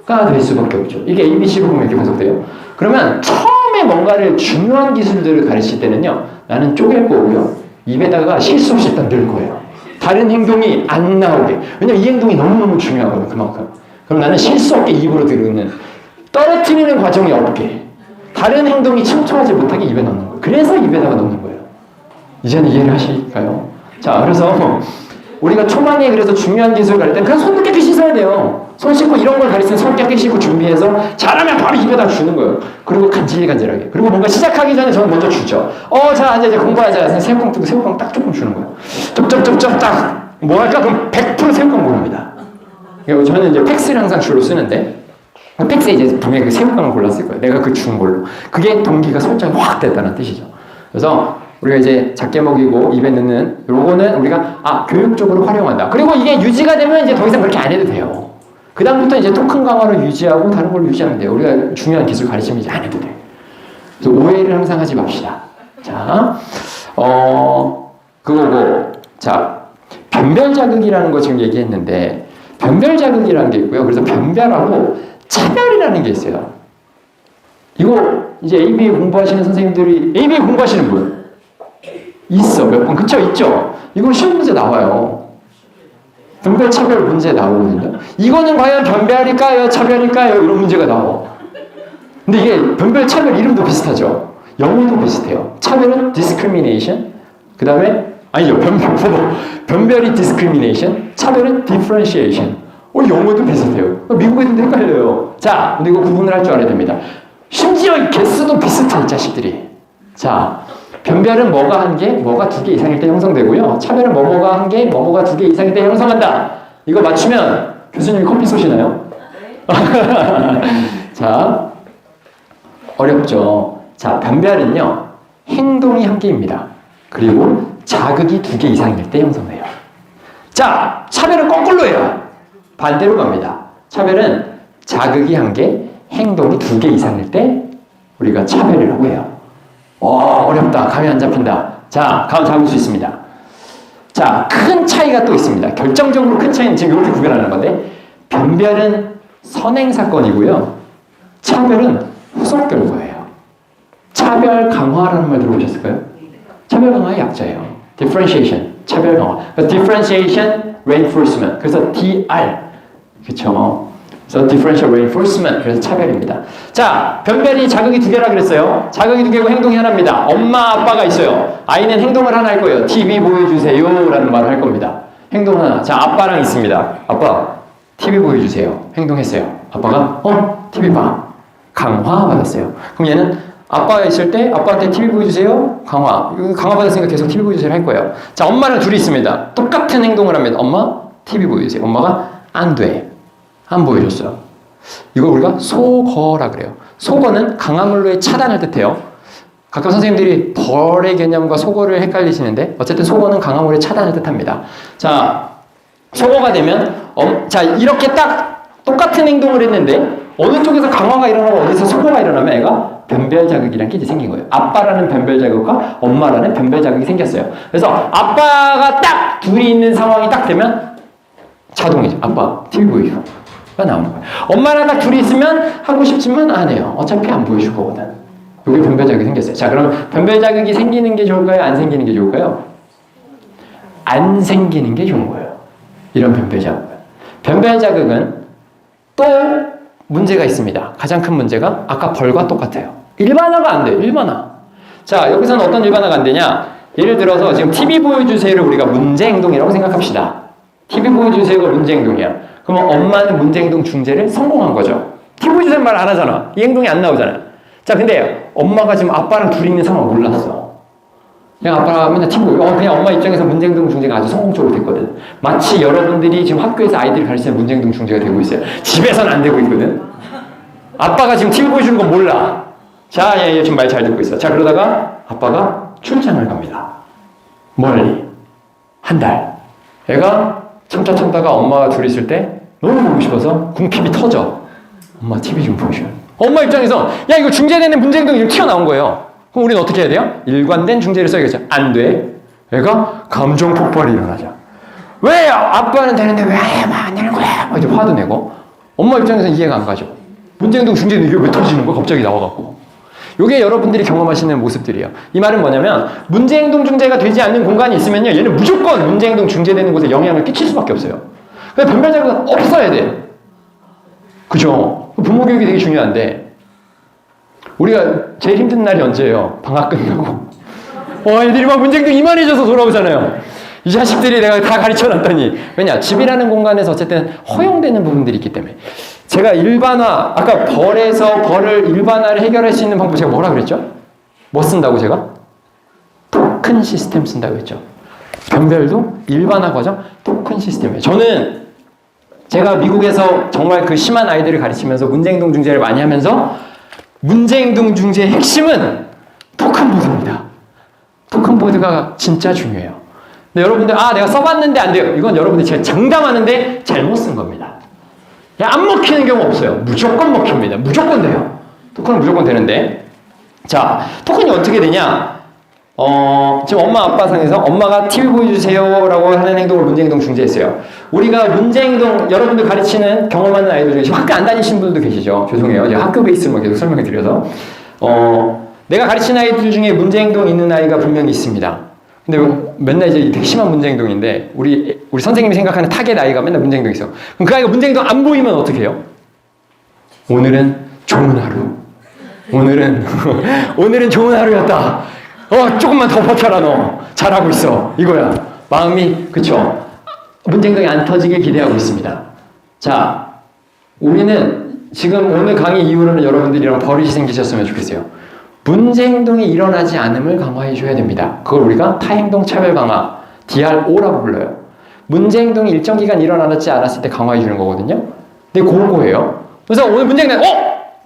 가 될 수밖에 없죠. 이게 ABC로 보면 이렇게 분석돼요. 그러면 처음에 뭔가를 중요한 기술들을 가르칠 때는요, 나는 쪼갤 거고요, 입에다가 실수 없이 일단 넣을 거예요. 다른 행동이 안 나오게. 왜냐면 이 행동이 너무너무 중요하거든, 그만큼. 그럼 나는 실수 없게 입으로 들으는, 떨어뜨리는 과정이 없게, 다른 행동이 침투하지 못하게 입에 넣는 거예요. 그래서 입에다가 넣는 거예요. 이제는 이해를 하실까요? 자, 그래서 우리가 초반에 그래서 중요한 기술 가릴 땐 그냥 손도 깨끗이 씻어야 돼요. 손 씻고 이런 걸 가르치면 손 깨끗이 씻고 준비해서 잘하면 바로 입에다 주는 거예요. 그리고 간질간질하게. 그리고 뭔가 시작하기 전에 저는 먼저 주죠. 자, 이제 공부하자. 새우깡 뜨고 새우깡 딱 조금 주는 거예요. 쩝쩝쩝쩝 딱. 뭐 할까? 그럼 100% 새우깡 모릅니다. 저는 이제 팩스를 항상 주로 쓰는데, 팩스에 이제 분명히 그 새우깡을 골랐을 거예요. 내가 그 준 걸로. 그게 동기가 설정이 확 됐다는 뜻이죠. 그래서 우리가 이제 작게 먹이고 입에 넣는 요거는 우리가 교육적으로 활용한다. 그리고 이게 유지가 되면 이제 더 이상 그렇게 안 해도 돼요. 그 다음부터 이제 토큰 강화로 유지하고 다른 걸로 유지하면 돼요. 우리가 중요한 기술 가르치면 이제 안 해도 돼요. 그래서 오해를 항상 하지 맙시다. 자, 그거고, 자, 변별 자극이라는 거 지금 얘기했는데, 변별 자극이라는 게 있고요. 그래서 변별하고 차별이라는 게 있어요. 이거 이제 ABA 공부하시는 선생님들이, ABA 공부하시는 분 있어, 몇 번. 그쵸? 있죠? 이건 시험 문제 나와요. 변별 차별 문제 나오거든요. 이거는 과연 변별일까요? 차별일까요? 이런 문제가 나와. 근데 이게 변별 차별 이름도 비슷하죠. 영어도 비슷해요. 차별은 discrimination. 그 다음에 아니죠. 변별이 discrimination. 차별은 differentiation. 영어도 비슷해요. 미국 애들도 헷갈려요. 자, 근데 이거 구분을 할 줄 알아야 됩니다. 심지어 개수도 비슷해, 이 자식들이. 자, 변별은 뭐가 한 개, 뭐가 두 개 이상일 때 형성되고요. 차별은 뭐뭐가 한 개, 뭐뭐가 두 개 이상일 때 형성한다. 이거 맞추면 교수님이 커피 쏘시나요? 자, 어렵죠. 자, 변별은요, 행동이 한 개입니다. 그리고 자극이 두 개 이상일 때 형성돼요. 자, 차별은 거꾸로 해요. 반대로 갑니다. 차별은 자극이 한 개, 행동이 두 개 이상일 때 우리가 차별이라고 해요. 어렵다. 감이 안 잡힌다. 자, 감 잡을 수 있습니다. 자, 큰 차이가 또 있습니다. 결정적으로 큰 차이는 지금 이렇게 구별하는 건데, 변별은 선행 사건이고요. 차별은 후속 결과예요. 차별 강화라는 말 들어보셨을까요? 차별 강화의 약자예요. differentiation, 차별 강화. differentiation, reinforcement. 그래서 DR. 그쵸? 그래서 differential reinforcement. 그래서 차별입니다. 자, 변별이 자극이 두 개라 그랬어요. 자극이 두 개고 행동이 하나입니다. 엄마, 아빠가 있어요. 아이는 행동을 하나 할 거예요. TV 보여주세요. 라는 말을 할 겁니다. 행동 하나. 자, 아빠랑 있습니다. 아빠, TV 보여주세요. 행동했어요. 아빠가, TV 봐. 강화 받았어요. 그럼 얘는 아빠가 있을 때 아빠한테 TV 보여주세요. 강화. 강화 받았으니까 계속 TV 보여주세요 할 거예요. 자, 엄마랑 둘이 있습니다. 똑같은 행동을 합니다. 엄마, TV 보여주세요. 엄마가 안 돼. 안 보여줬어요. 이걸 우리가 소거라 그래요. 소거는 강화물로의 차단을 뜻해요. 가끔 선생님들이 벌의 개념과 소거를 헷갈리시는데 어쨌든 소거는 강화물의 차단을 뜻합니다. 자, 소거가 되면 자, 이렇게 딱 똑같은 행동을 했는데 어느 쪽에서 강화가 일어나고 어디서 소거가 일어나면 애가 변별 자극이라는 게 이제 생긴 거예요. 아빠라는 변별 자극과 엄마라는 변별 자극이 생겼어요. 그래서 아빠가 딱 둘이 있는 상황이 딱 되면 자동이죠. 아빠 TV 보여줘. 가 나오는 거예요. 엄마랑 딱 둘이 있으면 하고 싶지만 안 해요. 어차피 안 보여줄 거거든. 여기 변별 자극이 생겼어요. 자, 그럼 변별 자극이 생기는 게 좋을까요? 안 생기는 게 좋을까요? 안 생기는 게 좋은 거예요. 이런 변별 자극은. 변별 자극은 또 문제가 있습니다. 가장 큰 문제가 아까 벌과 똑같아요. 일반화가 안 돼요. 일반화. 자, 여기서는 어떤 일반화가 안 되냐? 예를 들어서 지금 TV 보여주세요를 우리가 문제 행동이라고 생각합시다. TV 보여주세요가 문제 행동이야. 그러면 엄마는 문제행동 중재를 성공한 거죠. TV 보여주세요 말 안 하잖아. 이 행동이 안 나오잖아요. 자, 근데 엄마가 지금 아빠랑 둘이 있는 상황 몰랐어. 그냥 아빠가 맨날 TV 보여. 그냥 엄마 입장에서 문제행동 중재가 아주 성공적으로 됐거든. 마치 여러분들이 지금 학교에서 아이들이 가르치는 문제행동 중재가 되고 있어요. 집에서는 안 되고 있거든. 아빠가 지금 TV 보여주는 건 몰라. 자, 얘 지금 말 잘 듣고 있어. 자, 그러다가 아빠가 출장을 갑니다. 멀리. 한 달. 애가 참다가 엄마가 둘이 있을 때 너무 보고 싶어서 궁핍이 터져. 엄마 TV 좀 보여줘. 엄마 입장에서 야, 이거 중재되는 문제행동이 튀어나온 거예요. 그럼 우리는 어떻게 해야 돼요? 일관된 중재를 써야겠죠. 안 돼. 애가 감정 폭발이 일어나죠. 왜 아빠는 되는데 왜 안 되는 거야? 막 이제 화도 내고. 엄마 입장에서는 이해가 안 가죠. 문제행동 중재는 이게 왜 터지는 거야? 갑자기 나와갖고. 이게 여러분들이 경험하시는 모습들이에요. 이 말은 뭐냐면 문제행동 중재가 되지 않는 공간이 있으면요, 얘는 무조건 문제행동 중재되는 곳에 영향을 끼칠 수밖에 없어요. 그래서 변별 자극은 없어야 돼. 그죠? 부모 교육이 되게 중요한데 우리가 제일 힘든 날이 언제예요? 방학 끝나고 애들이 막 문제행동 이만해져서 돌아오잖아요. 이 자식들이 내가 다 가르쳐놨더니. 왜냐? 집이라는 공간에서 어쨌든 허용되는 부분들이 있기 때문에. 제가 일반화, 아까 벌을 일반화를 해결할 수 있는 방법 제가 뭐라 그랬죠? 뭐 쓴다고 제가? 토큰 시스템 쓴다고 했죠. 변별도 일반화 과정 토큰 시스템이에요. 저는 제가 미국에서 정말 그 심한 아이들을 가르치면서 문제행동 중재를 많이 하면서 문제행동 중재의 핵심은 토큰보드입니다. 토큰보드가 진짜 중요해요. 근데 여러분들 내가 써봤는데 안 돼요. 이건 여러분들 제가 장담하는데 잘못 쓴 겁니다. 안 먹히는 경우 없어요. 무조건 먹힙니다. 무조건 돼요. 토큰은 무조건 되는데. 자, 토큰이 어떻게 되냐? 지금 엄마 아빠 상에서 엄마가 TV 보여주세요 라고 하는 행동을 문제행동 중재했어요. 우리가 문제행동 여러분들 가르치는 경험하는 아이들 중에 학교 안 다니신 분들도 계시죠. 죄송해요. 제가 학교 베이스로 계속 설명을 드려서 내가 가르치는 아이들 중에 문제행동 있는 아이가 분명히 있습니다. 근데 맨날 이제 되게 심한 문제행동인데 우리 선생님이 생각하는 타겟 아이가 맨날 문제행동 있어. 그럼 그 아이가 문제행동 안 보이면 어떻게 해요? 오늘은 좋은 하루. 오늘은 좋은 하루였다. 조금만 더 버텨라 너. 잘하고 있어. 이거야. 마음이 그쵸? 문제행동이 안 터지길 기대하고 있습니다. 자, 우리는 지금 오늘 강의 이후로는 여러분들이랑 버릇이 생기셨으면 좋겠어요. 문제행동이 일어나지 않음을 강화해 줘야 됩니다. 그걸 우리가 타행동 차별 강화, DRO라고 불러요. 문제행동이 일정 기간 일어나지 않았을 때 강화해 주는 거거든요. 근데 그거예요. 그래서 오늘 문제행동,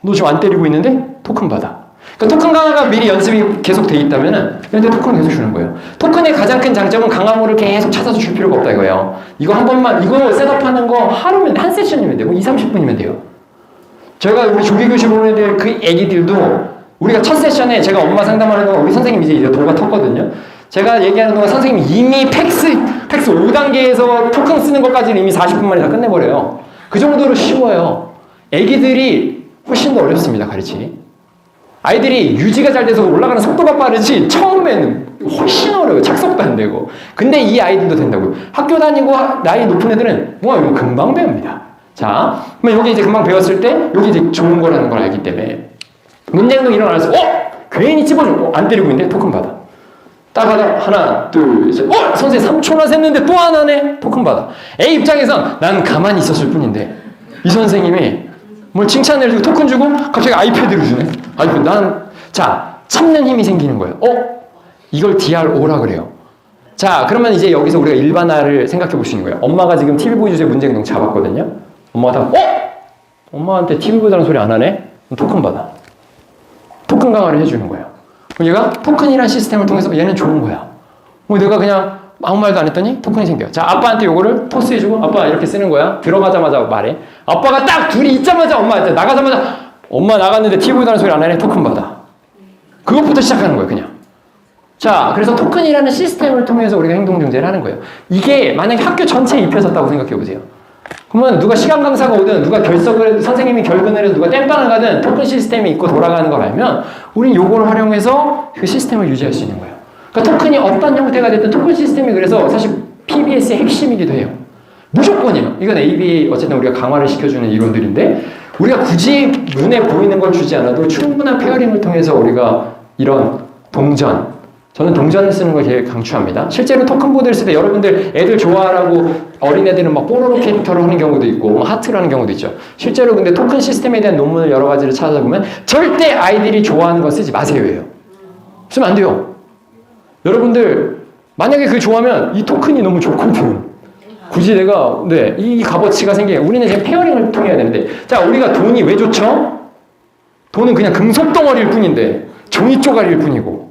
너 지금 안 때리고 있는데? 토큰 받아. 그러니까 토큰 강화가 미리 연습이 계속 돼 있다면은 근데 토큰을 계속 주는 거예요. 토큰의 가장 큰 장점은 강화물을 계속 찾아서 줄 필요가 없다 이거예요. 이거 한 번만, 이거 셋업하는 거 하루면, 한 세션이면 돼요. 20-30분이면 돼요. 제가 우리 조기교실 오는 애들 그 애기들도 우리가 첫 세션에 제가 엄마 상담하는 동안 우리 선생님 이제 도가 텄거든요. 제가 얘기하는 동안 선생님이 이미 팩스 5단계에서 토큰 쓰는 것까지는 이미 40분 만에 다 끝내버려요. 그 정도로 쉬워요. 애기들이 훨씬 더 어렵습니다, 가르치기. 아이들이 유지가 잘 돼서 올라가는 속도가 빠르지 처음에는 훨씬 어려워요. 착석도 안 되고. 근데 이 아이들도 된다고요. 학교 다니고 나이 높은 애들은 이거 금방 배웁니다. 자, 그러면 여기 이제 금방 배웠을 때 여기 이제 좋은 거라는 걸 알기 때문에 문제행동 일어나서 괜히 찝어주고 안 때리고 있는데 토큰 받아. 딱 하나 둘 셋. 선생님 3초나 샜는데 또 하나네. 토큰 받아. A 입장에선 난 가만히 있었을 뿐인데 이 선생님이 뭘 칭찬을 주고 토큰 주고 갑자기 아이패드를 주네. 자, 참는 힘이 생기는 거예요. 이걸 DRO라 그래요. 자, 그러면 이제 여기서 우리가 일반화를 생각해 볼 수 있는 거예요. 엄마가 지금 TV 보여주세요 문제행동 잡았거든요. 엄마가 엄마한테 TV 보자는 소리 안 하네? 그럼 토큰 받아. 토큰 강화를 해주는 거예요. 그럼 얘가 토큰이라는 시스템을 통해서 얘는 좋은 거야. 내가 그냥 아무 말도 안 했더니 토큰이 생겨요. 자, 아빠한테 요거를 토스해주고 아빠 이렇게 쓰는 거야. 들어가자마자 말해. 아빠가 딱 둘이 있자마자 엄마한테 나가자마자 엄마 나갔는데 TV 보자는 소리 안 하네? 토큰 받아. 그것부터 시작하는 거예요, 그냥. 자, 그래서 토큰이라는 시스템을 통해서 우리가 행동 중재를 하는 거예요. 이게 만약에 학교 전체에 입혀졌다고 생각해 보세요. 그러면 누가 시간 강사가 오든 누가 선생님이 결근을 해서 누가 땜빵을 가든 토큰 시스템이 있고 돌아가는 걸 알면 우린 요걸 활용해서 그 시스템을 유지할 수 있는 거예요. 그러니까 토큰이 어떤 형태가 됐든 토큰 시스템이 그래서 사실 PBS의 핵심이기도 해요. 무조건이에요. 이건 ABA 어쨌든 우리가 강화를 시켜주는 이론들인데 우리가 굳이 눈에 보이는 걸 주지 않아도 충분한 페어링을 통해서 우리가 이런 동전, 저는 동전을 쓰는 걸 되게 강추합니다. 실제로 토큰보드를 쓸 때 여러분들 애들 좋아하라고 어린애들은 막 뽀로로 캐릭터를 하는 경우도 있고 하트를 하는 경우도 있죠. 실제로 근데 토큰 시스템에 대한 논문을 여러 가지를 찾아보면 절대 아이들이 좋아하는 거 쓰지 마세요예요. 쓰면 안 돼요. 여러분들 만약에 그걸 좋아하면 이 토큰이 너무 좋거든. 굳이 내가 이 값어치가 생기게 우리는 지금 페어링을 통해야 되는데 자, 우리가 돈이 왜 좋죠? 돈은 그냥 금속 덩어리일 뿐인데 종이 쪼가리일 뿐이고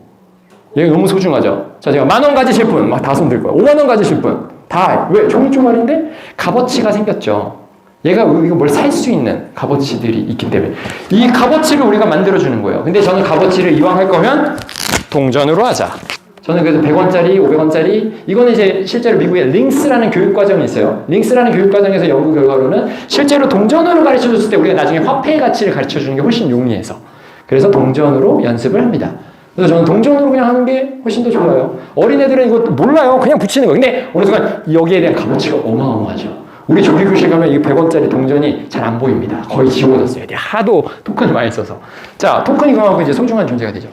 얘가 너무 소중하죠. 자, 제가 10,000원 가지실 분 막 다 손들 거예요. 50,000원 가지실 분 다 왜? 종이 쪼가리인데 값어치가 생겼죠. 얘가 이거 뭘 살 수 있는 값어치들이 있기 때문에 이 값어치를 우리가 만들어주는 거예요. 근데 저는 값어치를 이왕 할 거면 동전으로 하자. 저는 그래서 100원짜리, 500원짜리 이거는 이제 실제로 미국에 링스라는 교육과정이 있어요. 링스라는 교육과정에서 연구 결과로는 실제로 동전으로 가르쳐줬을 때 우리가 나중에 화폐의 가치를 가르쳐주는 게 훨씬 용이해서 그래서 동전으로 연습을 합니다. 그래서 저는 동전으로 그냥 하는 게 훨씬 더 좋아요. 어린애들은 이거 몰라요. 그냥 붙이는 거. 근데 어느 순간 여기에 대한 값어치가 어마어마하죠. 우리 조리교실 가면 이 100원짜리 동전이 잘 안 보입니다. 거의 지워졌어요. 하도 토큰을 많이 써서. 자, 토큰이 그만큼 이제 소중한 존재가 되죠.